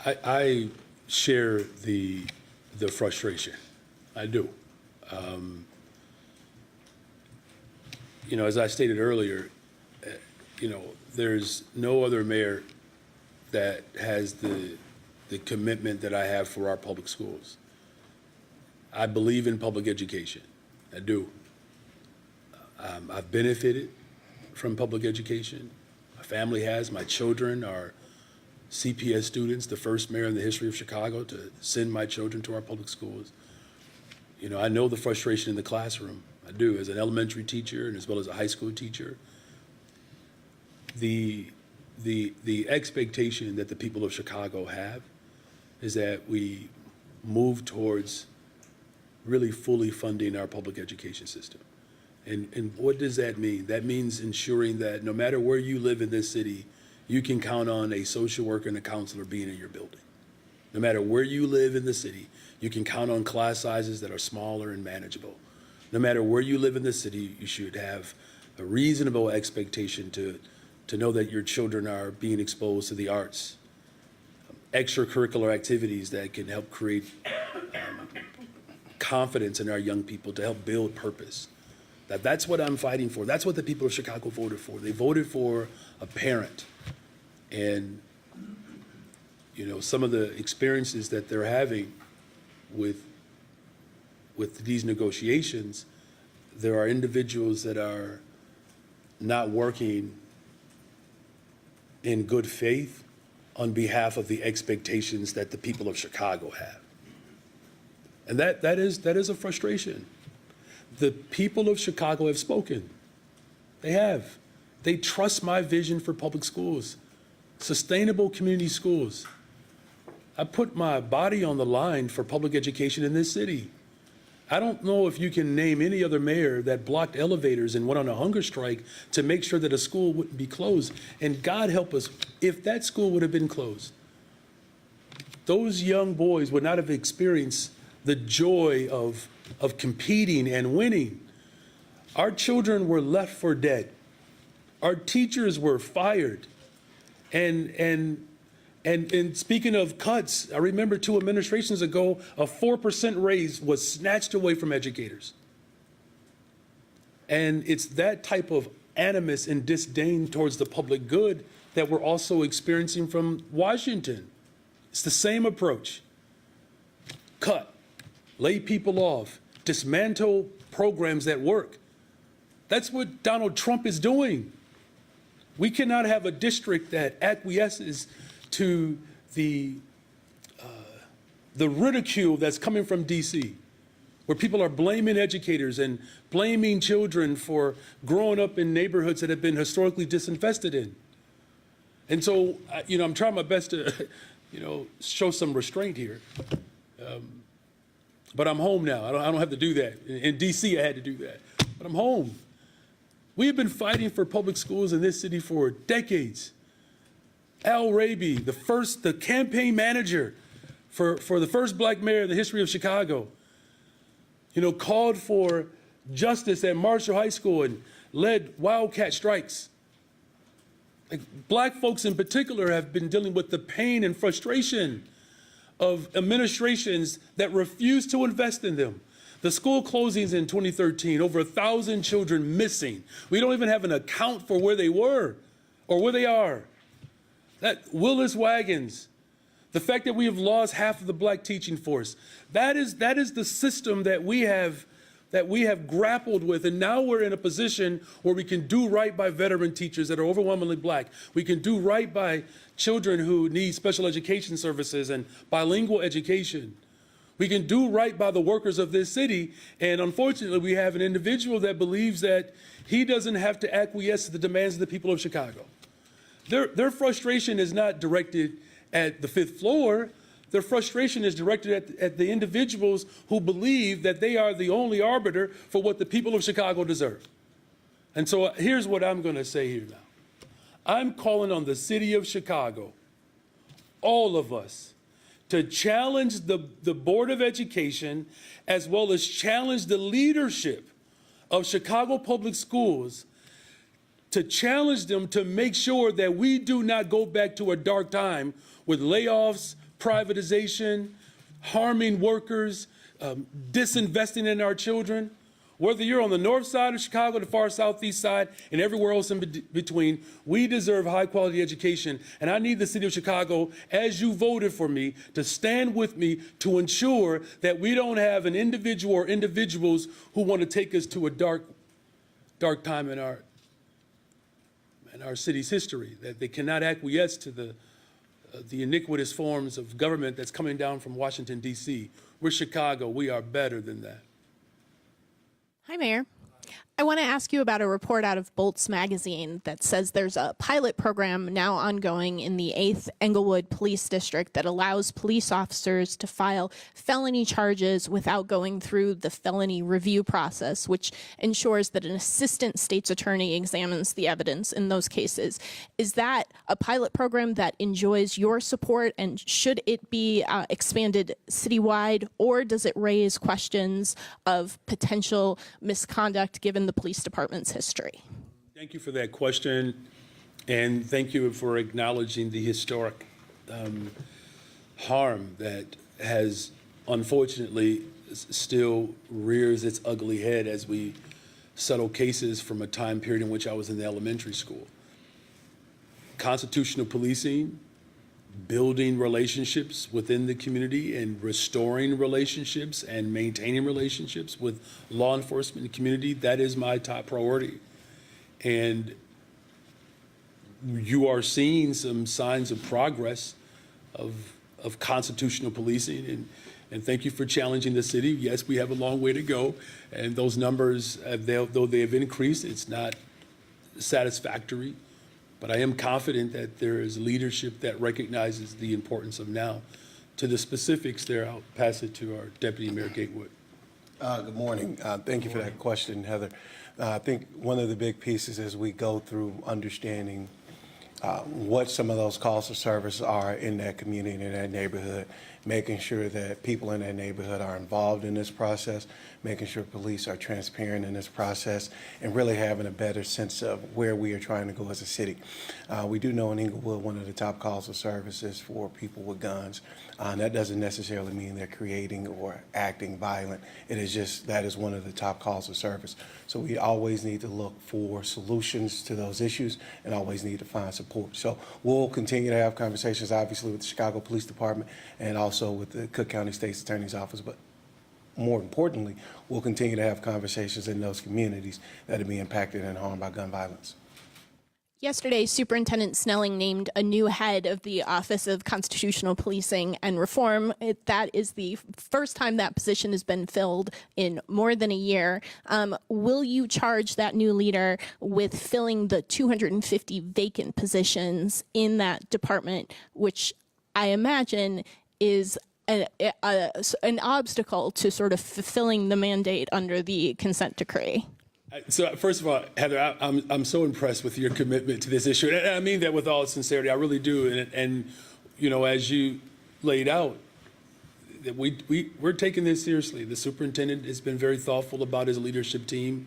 I share the frustration. I do. As I stated earlier, there's no other mayor that has the commitment that I have for our public schools. I believe in public education. I do. I've benefited from public education. My family has. My children are CPS students, the first mayor in the history of Chicago to send my children to our public schools. I know the frustration in the classroom. I do, as an elementary teacher and as well as a high school teacher. The expectation that the people of Chicago have is that we move towards really fully funding our public education system. And what does that mean? That means ensuring that no matter where you live in this city, you can count on a social worker and a counselor being in your building. No matter where you live in the city, you can count on class sizes that are smaller and manageable. No matter where you live in the city, you should have a reasonable expectation to know that your children are being exposed to the arts, extracurricular activities that can help create confidence in our young people, to help build purpose. That's what I'm fighting for. That's what the people of Chicago voted for. They voted for a parent. And, some of the experiences that they're having with these negotiations, there are individuals that are not working in good faith on behalf of the expectations that the people of Chicago have. And that is a frustration. The people of Chicago have spoken. They have. They trust my vision for public schools, sustainable community schools, I put my body on the line for public education in this city. I don't know if you can name any other mayor that blocked elevators and went on a hunger strike to make sure that a school wouldn't be closed. And God help us, if that school would have been closed, those young boys would not have experienced the joy of competing and winning. Our children were left for dead. Our teachers were fired. And speaking of cuts, I remember 2 administrations ago, a 4% raise was snatched away from educators. And it's that type of animus and disdain towards the public good that we're also experiencing from Washington. It's the same approach. Cut, lay people off, dismantle programs that work. That's what Donald Trump is doing. We cannot have a district that acquiesces to the ridicule that's coming from D.C., where people are blaming educators and blaming children for growing up in neighborhoods that have been historically disinvested in. And so, I'm trying my best to, show some restraint here. But I'm home now. I don't have to do that. In D.C., I had to do that. But I'm home. We have been fighting for public schools in this city for decades. Al Raby, the campaign manager for the first black mayor in the history of Chicago, called for justice at Marshall High School and led wildcat strikes. Like, black folks in particular have been dealing with the pain and frustration of administrations that refuse to invest in them. The school closings in 2013, over 1,000 children missing. We don't even have an account for where they were or where they are. That Willis wagons, the fact that we have lost half of the black teaching force, that is the system that we have grappled with, and now we're in a position where we can do right by veteran teachers that are overwhelmingly black. We can do right by children who need special education services and bilingual education. We can do right by the workers of this city, and unfortunately, we have an individual that believes that he doesn't have to acquiesce to the demands of the people of Chicago. Their frustration is not directed at the 5th floor. Their frustration is directed at the individuals who believe that they are the only arbiter for what the people of Chicago deserve. And so here's what I'm going to say here now. I'm calling on the city of Chicago, all of us, to challenge the Board of Education, as well as challenge the leadership of Chicago Public Schools, to challenge them to make sure that we do not go back to a dark time with layoffs, privatization, harming workers, disinvesting in our children. Whether you're on the north side of Chicago, the far southeast side, and everywhere else in between, we deserve high-quality education. And I need the city of Chicago, as you voted for me, to stand with me to ensure that we don't have an individual or individuals who want to take us to a dark time in our city's history, that they cannot acquiesce to the iniquitous forms of government that's coming down from Washington, D.C. We're Chicago. We are better than that. Hi, Mayor. I want to ask you about a report out of Bolts magazine that says there's a pilot program now ongoing in the 8th Englewood Police District that allows police officers to file felony charges without going through the felony review process, which ensures that an assistant state's attorney examines the evidence in those cases. Is that a pilot program that enjoys your support, and should it be expanded citywide, or does it raise questions of potential misconduct given the police department's history? Thank you for that question, and thank you for acknowledging the historic harm that has unfortunately still rears its ugly head as we settle cases from a time period in which I was in the elementary school. Constitutional policing, building relationships within the community and restoring relationships and maintaining relationships with law enforcement and community, that is my top priority. And you are seeing some signs of progress of constitutional policing, and thank you for challenging the city. Yes, we have a long way to go, and those numbers, though they have increased, it's not satisfactory. But I am confident that there is leadership that recognizes the importance of now to the specifics there, I'll pass it to our Deputy Mayor Gatewood. Good morning. Thank you for that question, Heather. I think one of the big pieces as we go through understanding what some of those calls of service are in that community, in that neighborhood, making sure that people in that neighborhood are involved in this process, making sure police are transparent in this process, and really having a better sense of where we are trying to go as a city. We do know in Inglewood, one of the top calls of service is for people with guns. That doesn't necessarily mean they're creating or acting violent. It is just that is one of the top calls of service. So we always need to look for solutions to those issues and always need to find support. So we'll continue to have conversations, obviously, with the Chicago Police Department and also with the Cook County State's Attorney's Office. But more importantly, we'll continue to have conversations in those communities that are being impacted and harmed by gun violence. Yesterday, Superintendent Snelling named a new head of the Office of Constitutional Policing and Reform. That is the first time that position has been filled in more than a year. Will you charge that new leader with filling the 250 vacant positions in that department, which I imagine is an obstacle to sort of fulfilling the mandate under the consent decree? So first of all, Heather, I'm so impressed with your commitment to this issue. And I mean that with all sincerity. I really do. And you know, as you laid out, that we're taking this seriously. The superintendent has been very thoughtful about his leadership team.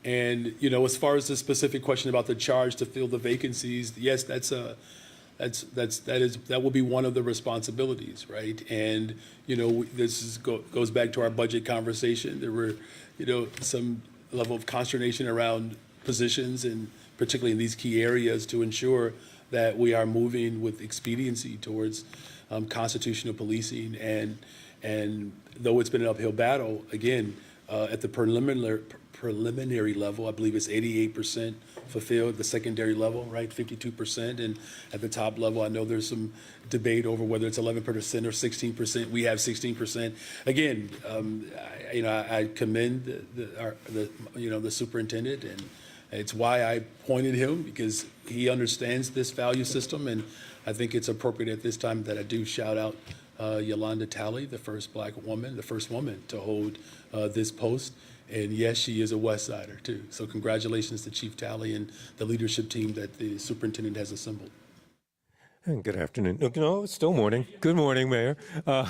And, you know, as far as the specific question about the charge to fill the vacancies, yes, that will be one of the responsibilities, right? And, you know, goes back to our budget conversation. There were, you know, some level of consternation around positions, and particularly in these key areas, to ensure that we are moving with expediency towards constitutional policing. And though it's been an uphill battle, again, at the preliminary level, I believe it's 88% fulfilled. The secondary level, right, 52%. And at the top level, I know there's some debate over whether it's 11% or 16%. We have 16%. Again, I commend the superintendent, and it's why I appointed him, because he understands this value system. And I think it's appropriate at this time that I do shout out Yolanda Talley, the first woman to hold this post. And yes, she is a West Sider too. So congratulations to Chief Talley and the leadership team that the superintendent has assembled. And good afternoon. No, it's still morning. Good morning, Mayor. I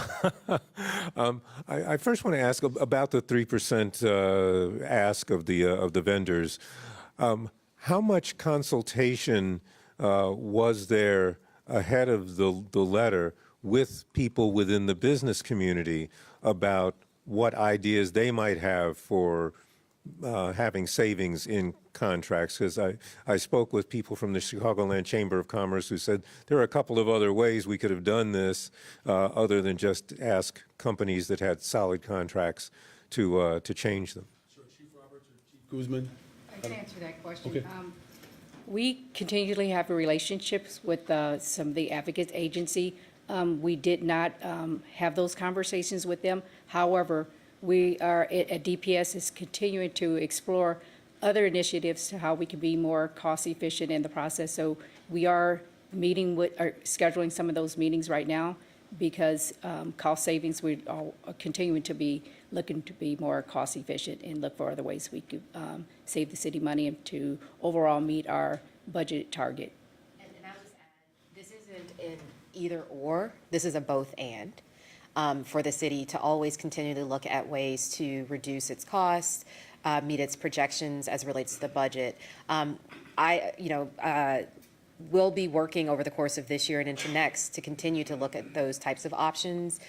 first want to ask about the 3% ask of the vendors. How much consultation was there ahead of the letter with people within the business community about what ideas they might have for having savings in contracts? Because I spoke with people from the Chicagoland Chamber of Commerce who said there are a couple of other ways we could have done this other than just ask companies that had solid contracts to change them. Sure, Chief Roberts or Chief Guzman? I can answer that question. Okay. We continually have relationships with some of the advocates agency. We did not have those conversations with them. However, we are at DPS is continuing to explore other initiatives to how we can be more cost efficient in the process. So we are scheduling some of those meetings right now, because cost savings, we are continuing to be looking to be more cost efficient and look for other ways we could save the city money and to overall meet our budget target. And I'll just add, this isn't an either or, this is a both and. For the city to always continually look at ways to reduce its costs, meet its projections as it relates to the budget. We'll be working over the course of this year and into next to continue to look at those types of options,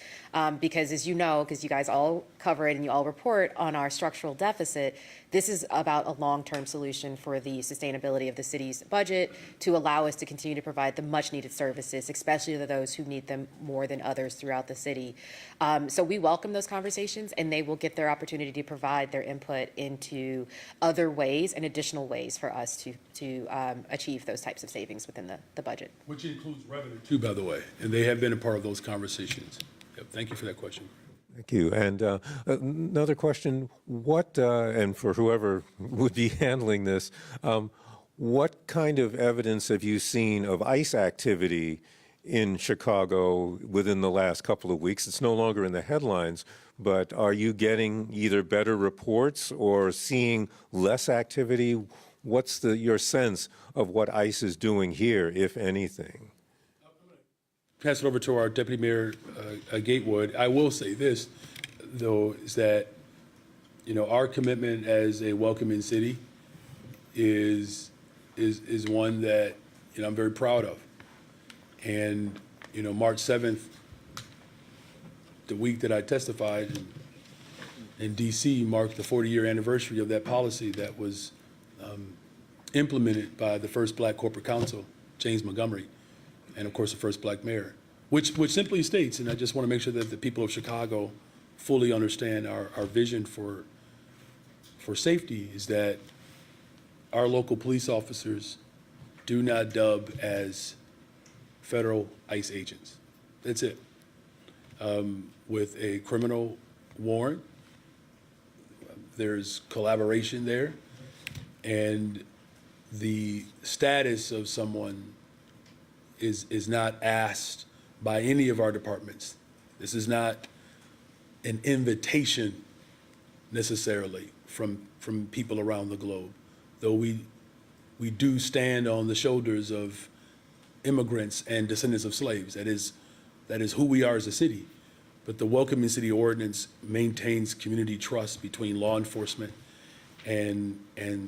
because as you know, because you guys all cover it and you all report on our structural deficit, this is about a long-term solution for the sustainability of the city's budget to allow us to continue to provide the much-needed services, especially to those who need them more than others throughout the city. So we welcome those conversations, and they will get their opportunity to provide their input into other ways and additional ways for us to achieve those types of savings within the budget. Which includes revenue too, by the way, and they have been a part of those conversations. Yep, thank you for that question. Thank you. And another question, and for whoever would be handling this, what kind of evidence have you seen of ICE activity in Chicago within the last couple of weeks. It's no longer in the headlines, but are you getting either better reports or seeing less activity? What's your sense of what ICE is doing here, if anything? Pass it over to our Deputy Mayor Gatewood. I will say this, though, is that, our commitment as a welcoming city is one that, I'm very proud of. And, March 7th, the week that I testified in D.C., marked the 40-year anniversary of that policy that was implemented by the first Black corporate counsel, James Montgomery, and of course the first Black mayor, which simply states, and I just want to make sure that the people of Chicago fully understand our vision for safety, is that our local police officers do not dub as federal ICE agents. That's it. With a criminal warrant, there's collaboration there, and the status of someone is not asked by any of our departments. This is not an invitation necessarily from people around the globe, though we do stand on the shoulders of immigrants and descendants of slaves. That is who we are as a city. But the Welcoming City Ordinance maintains community trust between law enforcement and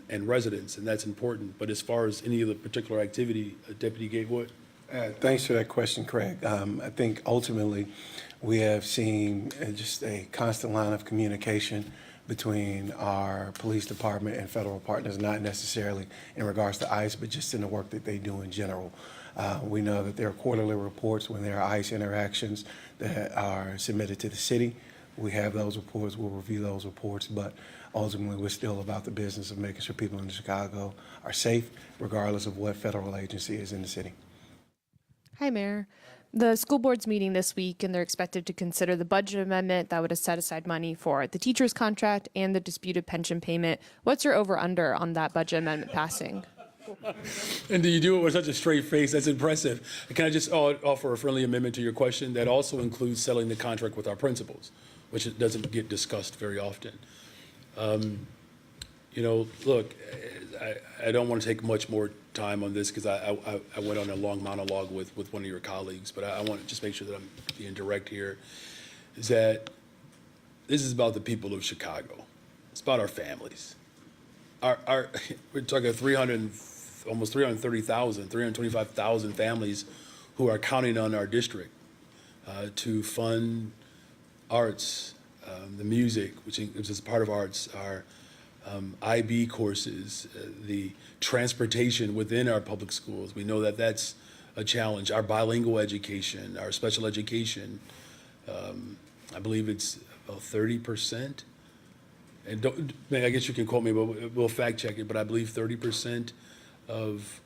residents, and that's important. But as far as any of the particular activity, Deputy Gatewood? Thanks for that question, Craig. I think ultimately we have seen just a constant line of communication between our police department and federal partners, not necessarily in regards to ICE, but just in the work that they do in general. We know that there are quarterly reports when there are ICE interactions that are submitted to the city. We have those reports, we'll review those reports, but ultimately we're still about the business of making sure people in Chicago are safe, regardless of what federal agency is in the city. Hi, Mayor. The school board's meeting this week, and they're expected to consider the budget amendment that would have set aside money for the teacher's contract and the disputed pension payment. What's your over-under on that budget amendment passing? And do you do it with such a straight face? That's impressive. Can I just offer a friendly amendment to your question? That also includes settling the contract with our principals, which it doesn't get discussed very often. Look, I don't want to take much more time on this because I went on a long monologue with one of your colleagues, but I want to just make sure that I'm being direct here, is that this is about the people of Chicago. It's about our families. We're talking almost 330,000, 325,000 families who are counting on our district to fund arts, the music, which is part of arts, our IB courses, the transportation within our public schools. We know that that's a challenge. Our bilingual education, our special education, I believe it's about 30%. And I guess you can quote me, but we'll fact check it. But I believe 30% of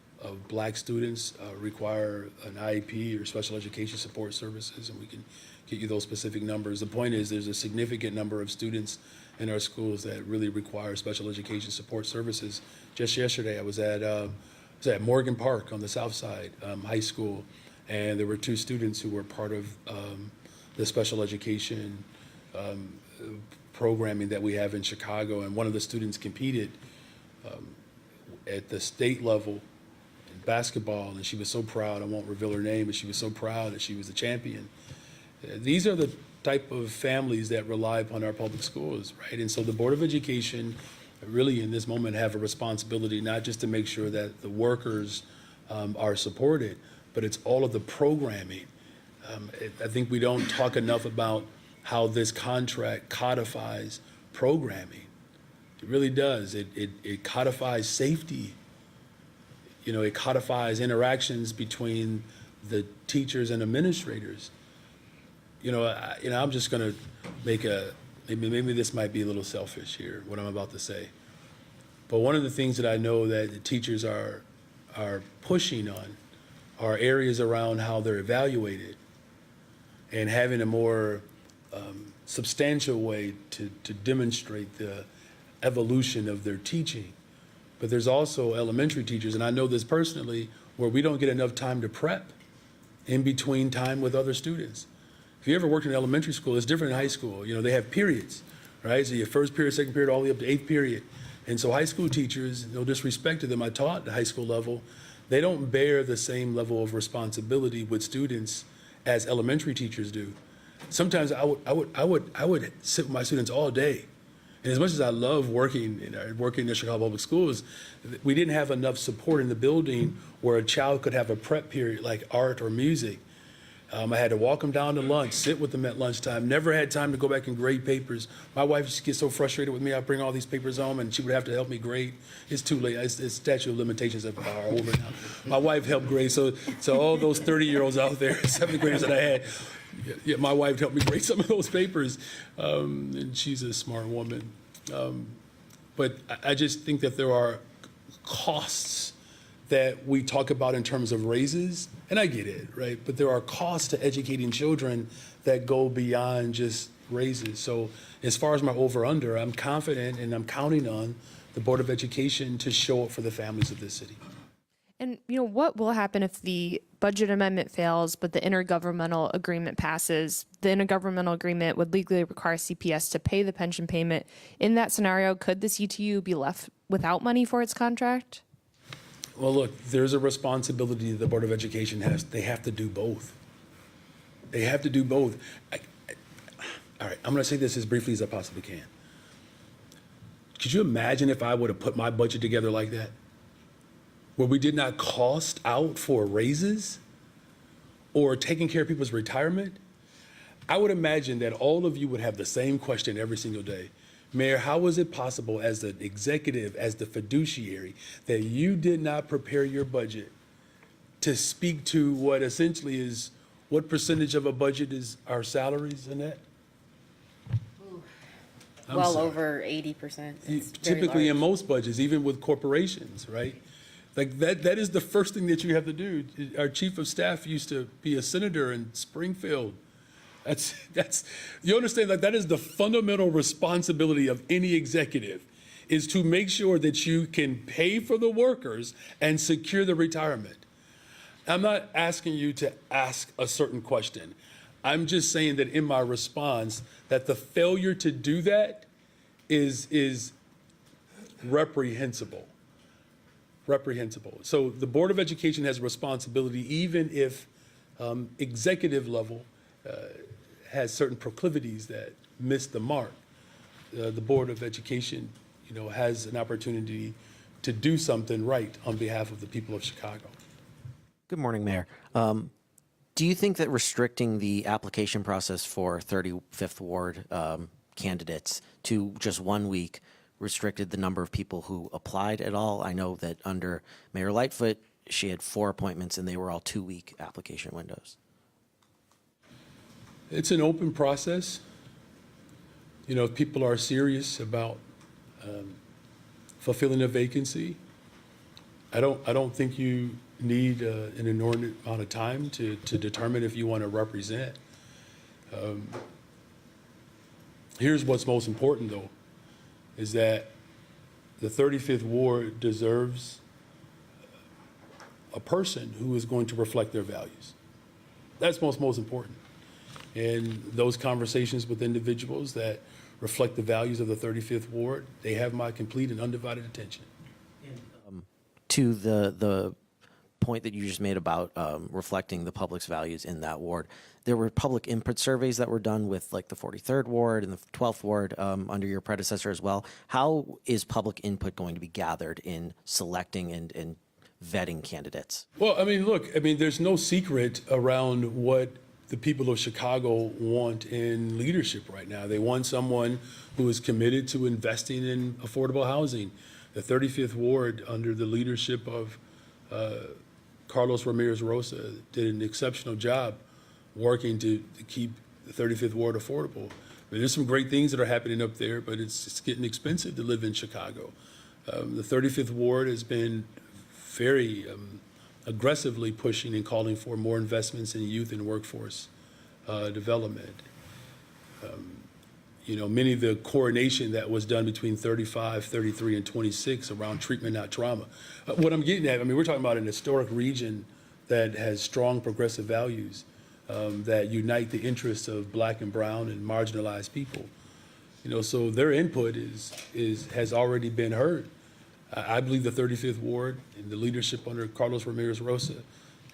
Black students require an IEP or special education support services, and we can get you those specific numbers. The point is there's a significant number of students in our schools that really require special education support services. Just yesterday, I was at Morgan Park on the South Side High School, and there were 2 students who were part of the special education programming that we have in Chicago, and one of the students competed at the state level in basketball, and she was so proud. I won't reveal her name, but she was so proud that she was the champion. These are the type of families that rely upon our public schools, right? And so the Board of Education really in this moment have a responsibility not just to make sure that the workers are supported, but it's all of the programming. I think we don't talk enough about how this contract codifies programming. It really does. It codifies safety. It codifies interactions between the teachers and administrators. I'm just going to make maybe this might be a little selfish here, what I'm about to say. But one of the things that I know that the teachers are pushing on are areas around how they're evaluated and having a more substantial way to demonstrate the evolution of their teaching. But there's also elementary teachers, and I know this personally, where we don't get enough time to prep in between time with other students. If you ever worked in elementary school, it's different in high school. You know, they have periods, right? So your first period, second period, all the way up to eighth period. And so high school teachers, no disrespect to them, I taught at the high school level, they don't bear the same level of responsibility with students as elementary teachers do. Sometimes I would sit with my students all day. And as much as I love working in the Chicago Public Schools, we didn't have enough support in the building where a child could have a prep period like art or music. I had to walk them down to lunch, sit with them at lunchtime, never had time to go back and grade papers. My wife used to get so frustrated with me, I'd bring all these papers home and she would have to help me grade. It's too late, it's statute of limitations are over now. My wife helped grade, so all those 30-year-olds out there, 7th graders that I had, yeah, my wife helped me grade some of those papers, and she's a smart woman. But I just think that there are costs that we talk about in terms of raises, and I get it, right? But there are costs to educating children that go beyond just raises. So as far as my over-under, I'm confident and I'm counting on the Board of Education to show up for the families of this city. And, what will happen if the budget amendment fails, but the intergovernmental agreement passes? The intergovernmental agreement would legally require CPS to pay the pension payment. In that scenario, could the CTU be left without money for its contract? Well, look, there's a responsibility the Board of Education has. They have to do both. They have to do both. All right, I'm going to say this as briefly as I possibly can. Could you imagine if I would have put my budget together like that? Where we did not cost out for raises or taking care of people's retirement? I would imagine that all of you would have the same question every single day. Mayor, how is it possible as the executive, as the fiduciary, that you did not prepare your budget to speak to what essentially is, what percentage of a budget is our salaries in that? Well over 80%. Typically in most budgets, even with corporations, right? Like that is the first thing that you have to do. Our chief of staff used to be a senator in Springfield. That's you understand, like that is the fundamental responsibility of any executive, is to make sure that you can pay for the workers and secure the retirement. I'm not asking you to ask a certain question. I'm just saying that in my response that the failure to do that is reprehensible. Reprehensible. So the Board of Education has a responsibility, even if executive level has certain proclivities that miss the mark. The Board of Education, has an opportunity to do something right on behalf of the people of Chicago. Good morning, Mayor. Do you think that restricting the application process for 35th Ward candidates to just 1 week restricted the number of people who applied at all? I know that under Mayor Lightfoot, she had 4 appointments and they were all 2-week application windows. It's an open process. If people are serious about fulfilling a vacancy, I don't think you need an inordinate amount of time to determine if you want to represent. Here's what's most important, though, is that the 35th Ward deserves a person who is going to reflect their values. That's most important. And those conversations with individuals that reflect the values of the 35th Ward, they have my complete and undivided attention. To the point that you just made about reflecting the public's values in that ward, there were public input surveys that were done with like the 43rd Ward and the 12th Ward under your predecessor as well. How is public input going to be gathered in selecting and vetting candidates? Well, there's no secret around what the people of Chicago want in leadership right now. They want someone who is committed to investing in affordable housing. The 35th Ward, under the leadership of Carlos Ramirez Rosa, did an exceptional job working to keep the 35th Ward affordable. There's some great things that are happening up there, but it's getting expensive to live in Chicago. The 35th Ward has been very aggressively pushing and calling for more investments in youth and workforce development. Many of the coordination that was done between 35, 33, and 26 around treatment, not trauma. What I'm getting at, we're talking about an historic region that has strong progressive values that unite the interests of Black and brown and marginalized people. So their input has already been heard. I believe the 35th Ward and the leadership under Carlos Ramirez Rosa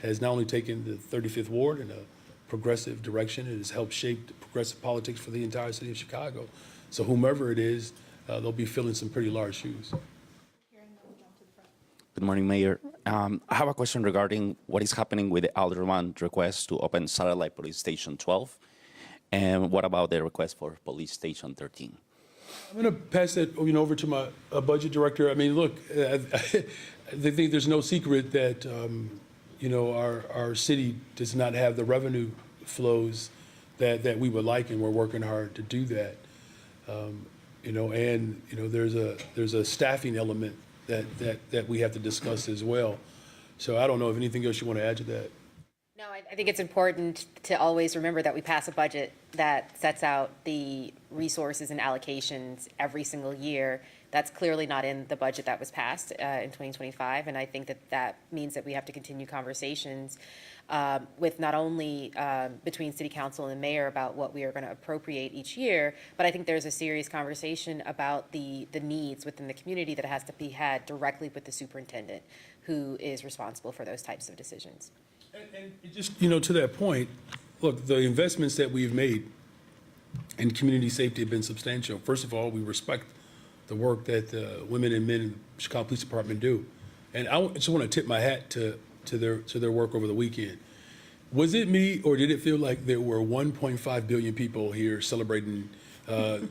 has not only taken the 35th Ward in a progressive direction, it has helped shape the progressive politics for the entire city of Chicago. So whomever it is, they'll be filling some pretty large shoes. Good morning, Mayor. I have a question regarding what is happening with the Alderman request to open Satellite Police Station 12, and what about the request for Police Station 13? I'm going to pass that over to my budget director. I mean, look, I think there's no secret that our city does not have the revenue flows that we would like, and we're working hard to do that. There's a staffing element that we have to discuss as well. So I don't know if anything else you want to add to that. No, I think it's important to always remember that we pass a budget that sets out the resources and allocations every single year. That's clearly not in the budget that was passed in 2025, and I think that means that we have to continue conversations with not only between City Council and the Mayor about what we are going to appropriate each year, but I think there's a serious conversation about the needs within the community that has to be had directly with the superintendent, who is responsible for those types of decisions. And just, to that point, look, the investments that we've made in community safety have been substantial. First of all, we respect the work that the women and men in the Chicago Police Department do. And I just want to tip my hat to their work over the weekend. Was it me, or did it feel like there were 1.5 billion people here celebrating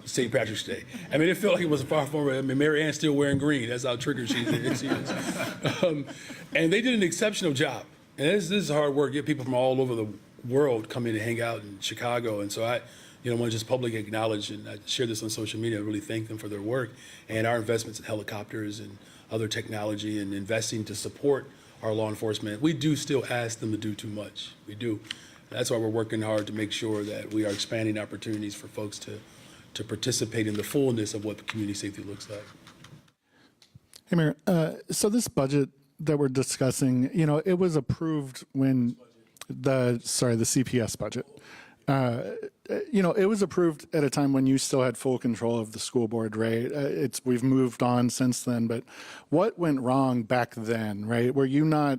St. Patrick's Day? I mean, it felt like it was a far from. I mean, Mary Ann's still wearing green. That's how triggered she is. And they did an exceptional job. And this is hard work. Get people from all over the world come in to hang out in Chicago. And so I want to just publicly acknowledge, and I share this on social media, I really thank them for their work and our investments in helicopters and other technology and investing to support our law enforcement. We do still ask them to do too much. We do. That's why we're working hard to make sure that we are expanding opportunities for folks to participate in the fullness of what community safety looks like. Hey, Mayor. So this budget that we're discussing, it was approved when the CPS budget. It was approved at a time when you still had full control of the school board, right? We've moved on since then, but what went wrong back then, right? Were you not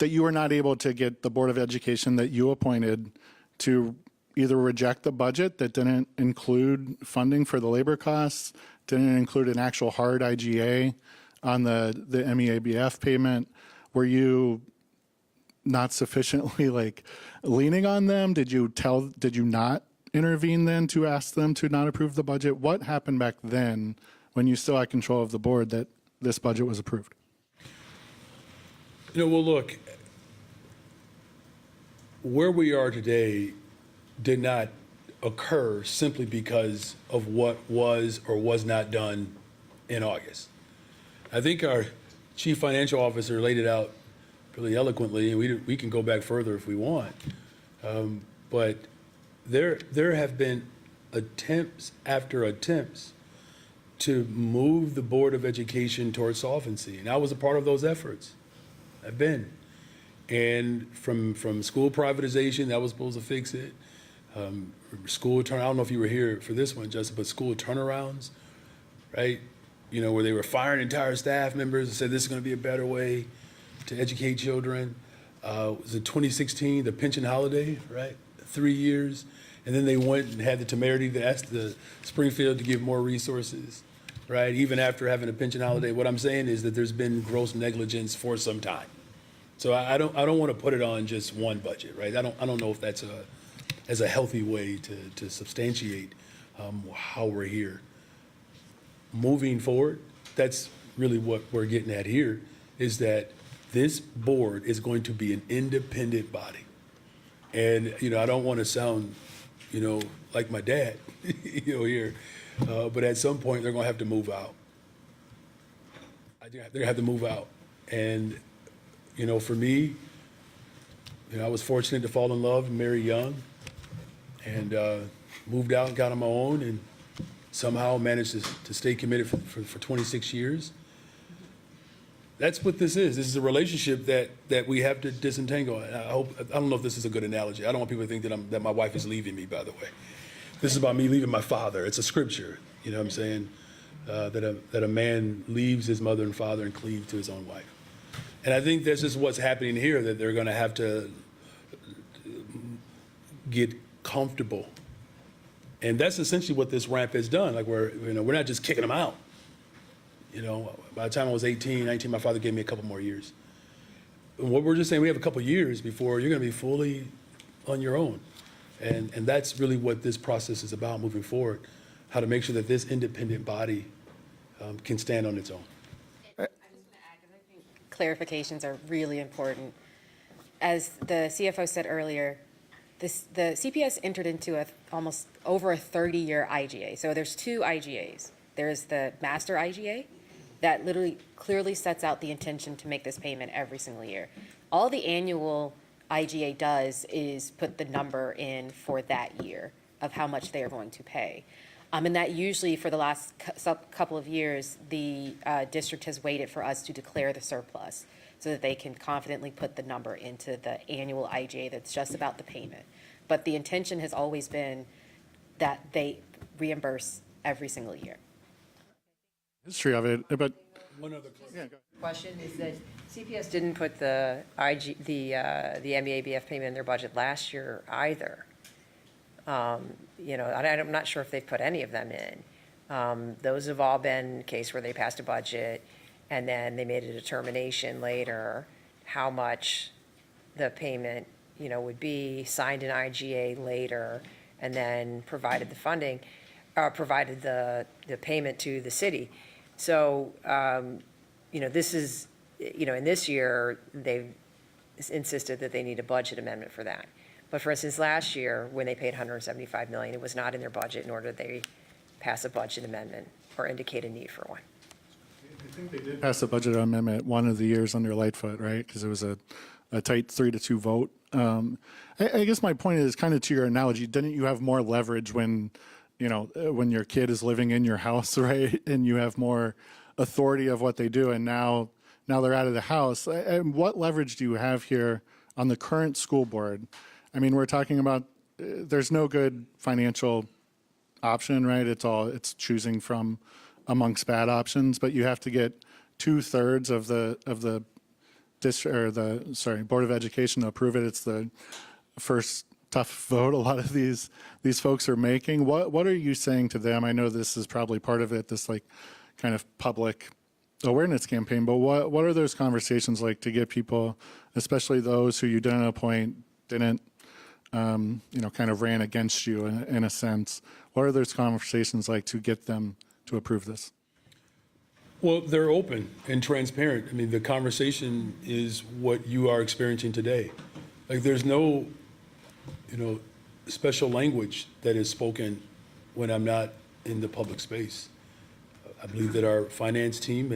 able to get the Board of Education that you appointed to either reject the budget that didn't include funding for the labor costs, didn't include an actual hard IGA on the MEABF payment? Were you not sufficiently leaning on them? Did you not intervene then to ask them to not approve the budget? What happened back then when you still had control of the board that this budget was approved? Well, look, where we are today did not occur simply because of what was or was not done in August. I think our chief financial officer laid it out really eloquently, and we can go back further if we want. But there have been attempts after attempts to move the Board of Education towards solvency, and I was a part of those efforts. I've been. And from school privatization, that was supposed to fix it. School turn. I don't know if you were here for this one, Justin, but school turnarounds, right? Where they were firing entire staff members and said this is going to be a better way to educate children. Was it 2016, the pension holiday, right? 3 years. And then they went and had the temerity to ask the Springfield to give more resources, right? Even after having a pension holiday. What I'm saying is that there's been gross negligence for some time. So I don't want to put it on just one budget, right? I don't know if that's a healthy way to substantiate how we're here. Moving forward, that's really what we're getting at here, is that this board is going to be an independent body. And, I don't want to sound, like my dad, here, but at some point they're going to have to move out. They're going to have to move out. And, for me, I was fortunate to fall in love and marry young, and moved out and got on my own, and somehow managed to stay committed for 26 years. That's what this is. This is a relationship that we have to disentangle. And I don't know if this is a good analogy. I don't want people to think that my wife is leaving me, by the way. This is about me leaving my father. It's a scripture, you know what I'm saying? That a man leaves his mother and father and cleaves to his own wife. And I think this is what's happening here, that they're going to have to get comfortable. And that's essentially what this ramp has done. Like we're not just kicking them out. By the time I was 18, 19, my father gave me a couple more years. And what we're just saying, we have a couple years before you're going to be fully on your own. And that's really what this process is about moving forward, how to make sure that this independent body can stand on its own. Clarifications are really important. As the CFO said earlier, the CPS entered into almost over a 30-year IGA. So there's two IGAs. There's the master IGA that literally clearly sets out the intention to make this payment every single year. All the annual IGA does is put the number in for that year of how much they are going to pay. And that usually for the last couple of years, the district has waited for us to declare the surplus so that they can confidently put the number into the annual IGA that's just about the payment. But the intention has always been that they reimburse every single year. History of it, but One other Question is that CPS didn't put the MEABF payment in their budget last year either. I'm not sure if they've put any of them in. Those have all been a case where they passed a budget and then they made a determination later how much the payment, would be, signed an IGA later, and then provided the funding, provided the payment to the city. So, this is, in this year, they've insisted that they need a budget amendment for that. But for instance, last year, when they paid $175 million, it was not in their budget, nor did they pass a budget amendment or indicate a need for one. I think they did pass the budget amendment one of the years under Lightfoot, right? Because it was a tight 3-2 vote. I guess my point is kind of to your analogy. Didn't you have more leverage when your kid is living in your house, right? And you have more authority of what they do, and now they're out of the house. And what leverage do you have here on the current school board? I mean, we're talking about there's no good financial option, right? It's choosing from amongst bad options, but you have to get 2/3 of the district or the Board of Education to approve it. It's the first tough vote a lot of these folks are making. What are you saying to them? I know this is probably part of it, this like kind of public awareness campaign, but what are those conversations like to get people, especially those who you didn't appoint, didn't kind of ran against you in a sense? What are those conversations like to get them to approve this? Well, they're open and transparent. I mean, the conversation is what you are experiencing today. Like, there's no, special language that is spoken when I'm not in the public space. I believe that our finance team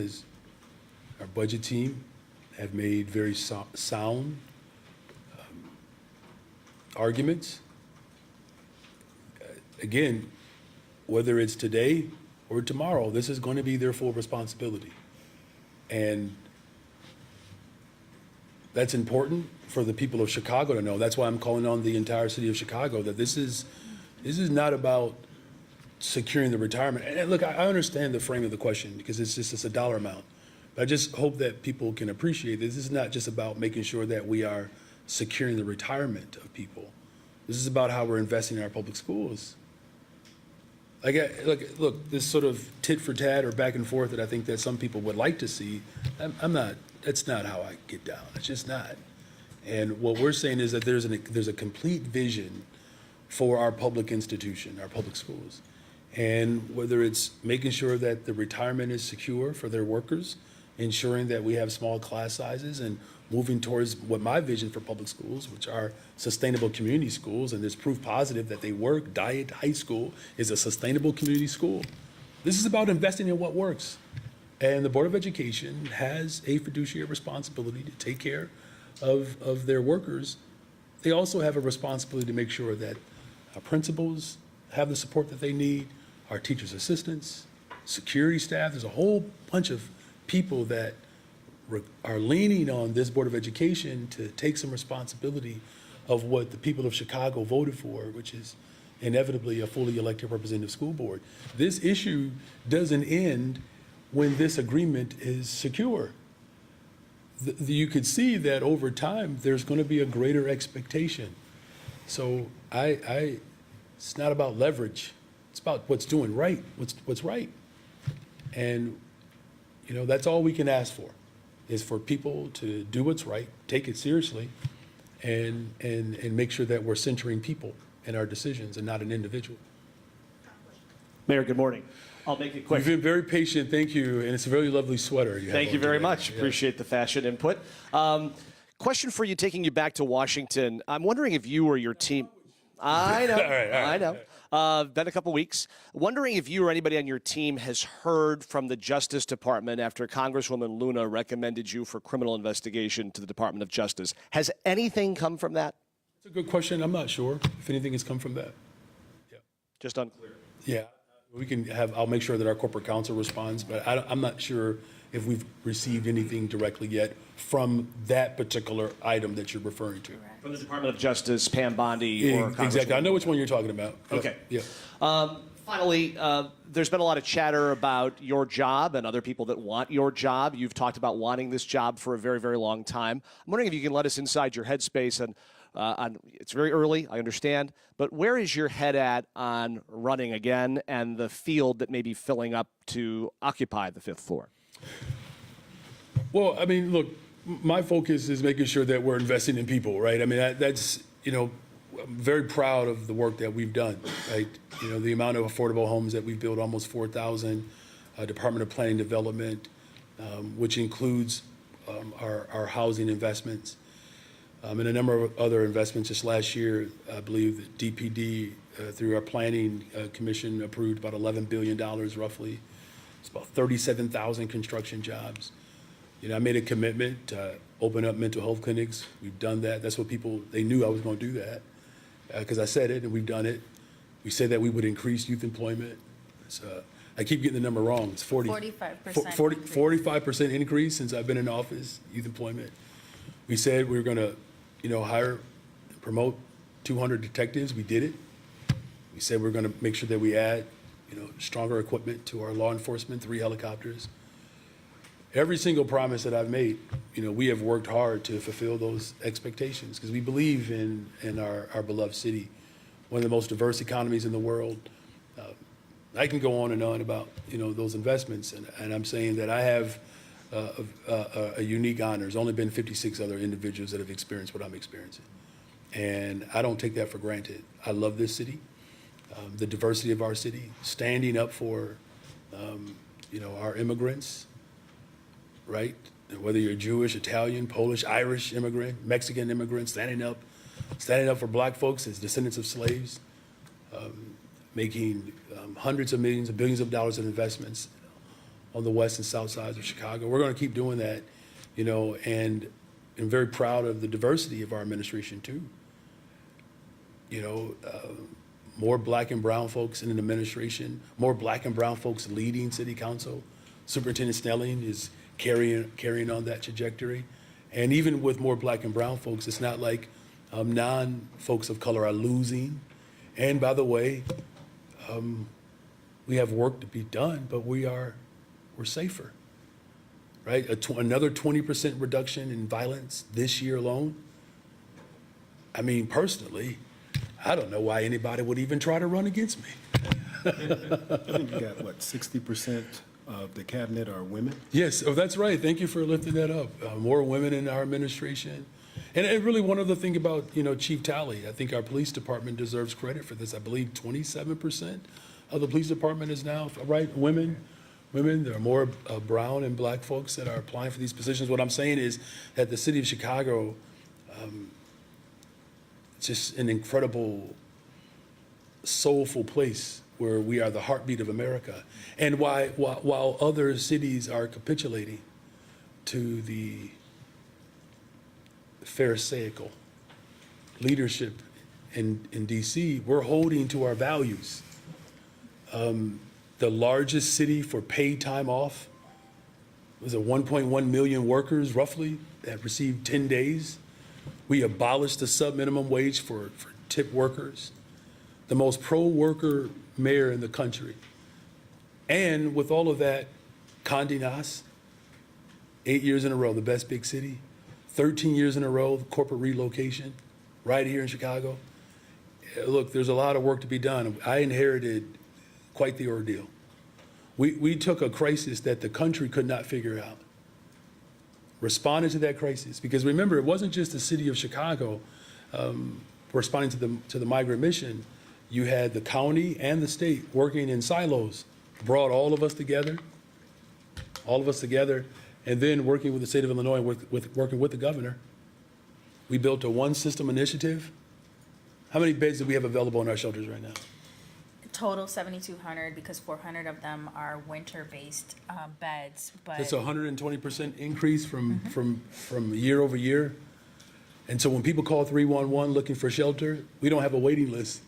our budget team have made very sound arguments. Again, whether it's today or tomorrow, this is going to be their full responsibility. And that's important for the people of Chicago to know. That's why I'm calling on the entire city of Chicago that this is not about securing the retirement. And look, I understand the frame of the question because it's a dollar amount. But I just hope that people can appreciate this is not just about making sure that we are securing the retirement of people. This is about how we're investing in our public schools. Look, this sort of tit for tat or back and forth that I think that some people would like to see, that's not how I get down. It's just not. And what we're saying is that there's a complete vision for our public institution, our public schools. And whether it's making sure that the retirement is secure for their workers, ensuring that we have small class sizes, and moving towards what my vision for public schools, which are sustainable community schools, and there's proof positive that they work. Diet High School is a sustainable community school. This is about investing in what works. And the Board of Education has a fiduciary responsibility to take care of their workers. They also have a responsibility to make sure that our principals have the support that they need, our teachers' assistants, security staff. There's a whole bunch of people that are leaning on this Board of Education to take some responsibility of what the people of Chicago voted for, which is inevitably a fully elected representative school board. This issue doesn't end when this agreement is secure. You could see that over time, there's going to be a greater expectation. So it's not about leverage. It's about what's doing right, what's right. And, that's all we can ask for, is for people to do what's right, take it seriously, and make sure that we're centering people in our decisions and not an individual. Mayor, good morning. I'll make it quick. You've been very patient, thank you, and it's a very lovely sweater you have Thank you on very today. much. Yeah. Appreciate the fashion input. Question for you, taking you back to Washington. I'm wondering if you or your team. I know. All right. I know. Been a couple weeks. Wondering if you or anybody on your team has heard from the Justice Department after Congresswoman Luna recommended you for criminal investigation to the Department of Justice. Has anything come from that? It's a good question. I'm not sure if anything has come from that. Just unclear. Yeah, I'll make sure that our corporate counsel responds, but I'm not sure if we've received anything directly yet from that particular item that you're referring to. From the Department of Justice, Pam Bondi, or Exactly. I know which one you're talking about. Okay. Yeah. Finally, there's been a lot of chatter about your job and other people that want your job. You've talked about wanting this job for a very, very long time. I'm wondering if you can let us inside your headspace and it's very early, I understand, but where is your head at on running again and the field that may be filling up to occupy the 5th floor? Well, I mean, look, my focus is making sure that we're investing in people, right? I mean, that's, I'm very proud of the work that we've done, right? The amount of affordable homes that we've built, almost 4,000, Department of Planning and Development, which includes our housing investments, and a number of other investments. Just last year, I believe that DPD, through our planning commission, approved about $11 billion roughly. It's about 37,000 construction jobs. I made a commitment to open up mental health clinics. We've done that. That's what they knew I was going to do that because I said it and we've done it. We said that we would increase youth employment. I keep getting the number wrong. It's 45% increase since I've been in office, youth employment. We said we were going to, hire, promote 200 detectives. We did it. We said we're going to make sure that we add, stronger equipment to our law enforcement, 3 helicopters. Every single promise that I've made, we have worked hard to fulfill those expectations because we believe in our beloved city, one of the most diverse economies in the world. I can go on and on about, those investments, and I'm saying that I have a unique honor. There's only been 56 other individuals that have experienced what I'm experiencing. And I don't take that for granted. I love this city, the diversity of our city, standing up for, our immigrants, right? Whether you're Jewish, Italian, Polish, Irish immigrant, Mexican immigrant, standing up for black folks as descendants of slaves, making hundreds of millions of billions of dollars in investments on the west and south sides of Chicago. We're going to keep doing that, and I'm very proud of the diversity of our administration too. More black and brown folks in an administration, more black and brown folks leading city council. Superintendent Snelling is carrying on that trajectory. And even with more black and brown folks, it's not like non-folks of color are losing. And by the way, we have work to be done, but we're safer, right? Another 20% reduction in violence this year alone. I mean, personally, I don't know why anybody would even try to run against me. I think you got, 60% of the cabinet are women? Yes, that's right. Thank you for lifting that up. More women in our administration. And really one other thing about, Chief Talley, I think our police department deserves credit for this. I believe 27% of the police department is now, right, women. There are more brown and black folks that are applying for these positions. What I'm saying is that the city of Chicago, it's just an incredible, soulful place where we are the heartbeat of America. And while other cities are capitulating to the pharisaical leadership in DC, we're holding to our values. The largest city for paid time off, was it 1.1 million workers roughly that received 10 days. We abolished the sub-minimum wage for tip workers, the most pro-worker mayor in the country. And with all of that, Condé Nast, 8 years in a row, the best big city, 13 years in a row, corporate relocation, right here in Chicago. Look, there's a lot of work to be done. I inherited quite the ordeal. We took a crisis that the country could not figure out, responded to that crisis, because remember, it wasn't just the city of Chicago responding to the migrant mission. You had the county and the state working in silos, brought all of us together, and then working with the state of Illinois, working with the governor. We built a one system initiative. How many beds do we have available in our shelters right now? Total 7,200 because 400 of them are winter-based beds. But It's a 120% increase from year over year. And so when people call 311 looking for shelter, we don't have a waiting list.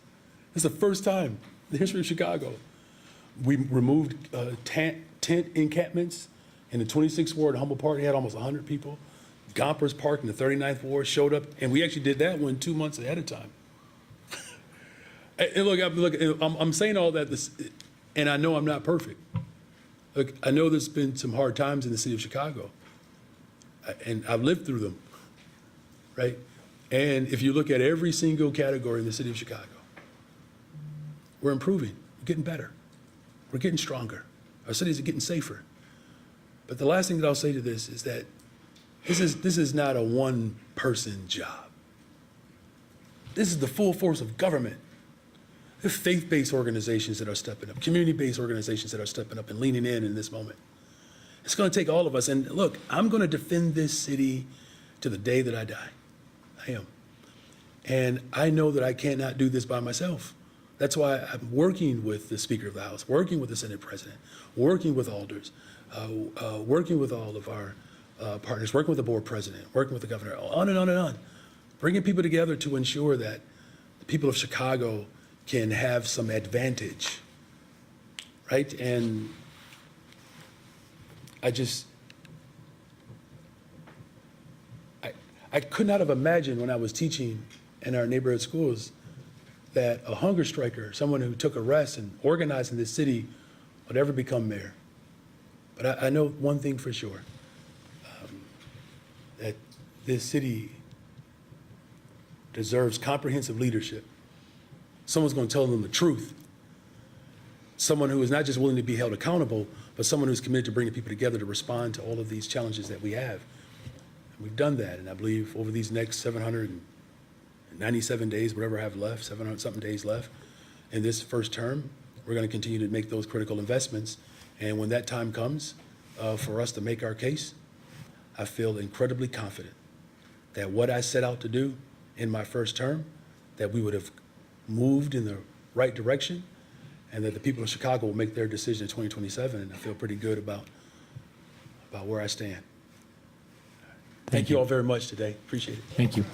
It's the first time in the history of Chicago. We removed tent encampments in the 26th Ward. Humboldt Park had almost 100 people. Gompers Park in the 39th Ward showed up, and we actually did that one 2 months ahead of time. And look, I'm saying all that, and I know I'm not perfect. Look, I know there's been some hard times in the city of Chicago, and I've lived through them, right? And if you look at every single category in the city of Chicago, we're improving, we're getting better, we're getting stronger. Our cities are getting safer. But the last thing that I'll say to this is that this is not a one-person job. This is the full force of government. There are faith-based organizations that are stepping up, community-based organizations that are stepping up and leaning in this moment. It's going to take all of us. And look, I'm going to defend this city to the day that I die. I am. And I know that I cannot do this by myself. That's why I'm working with the Speaker of the House, working with the Senate President, working with alders, working with all of our partners, working with the board president, working with the governor, on and on and on, bringing people together to ensure that the people of Chicago can have some advantage, right? And I could not have imagined when I was teaching in our neighborhood schools that a hunger striker, someone who took arrests and organized in this city, would ever become mayor. But I know one thing for sure, that this city deserves comprehensive leadership. Someone's going to tell them the truth. Someone who is not just willing to be held accountable, but someone who's committed to bringing people together to respond to all of these challenges that we have. And we've done that, and I believe over these next 797 days, whatever I have left, 700-something days left in this first term, we're going to continue to make those critical investments. And when that time comes for us to make our case, I feel incredibly confident that what I set out to do in my first term, that we would have moved in the right direction, and that the people of Chicago will make their decision in 2027, and I feel pretty good about where I stand. Thank you all very much today. Appreciate it. Thank you.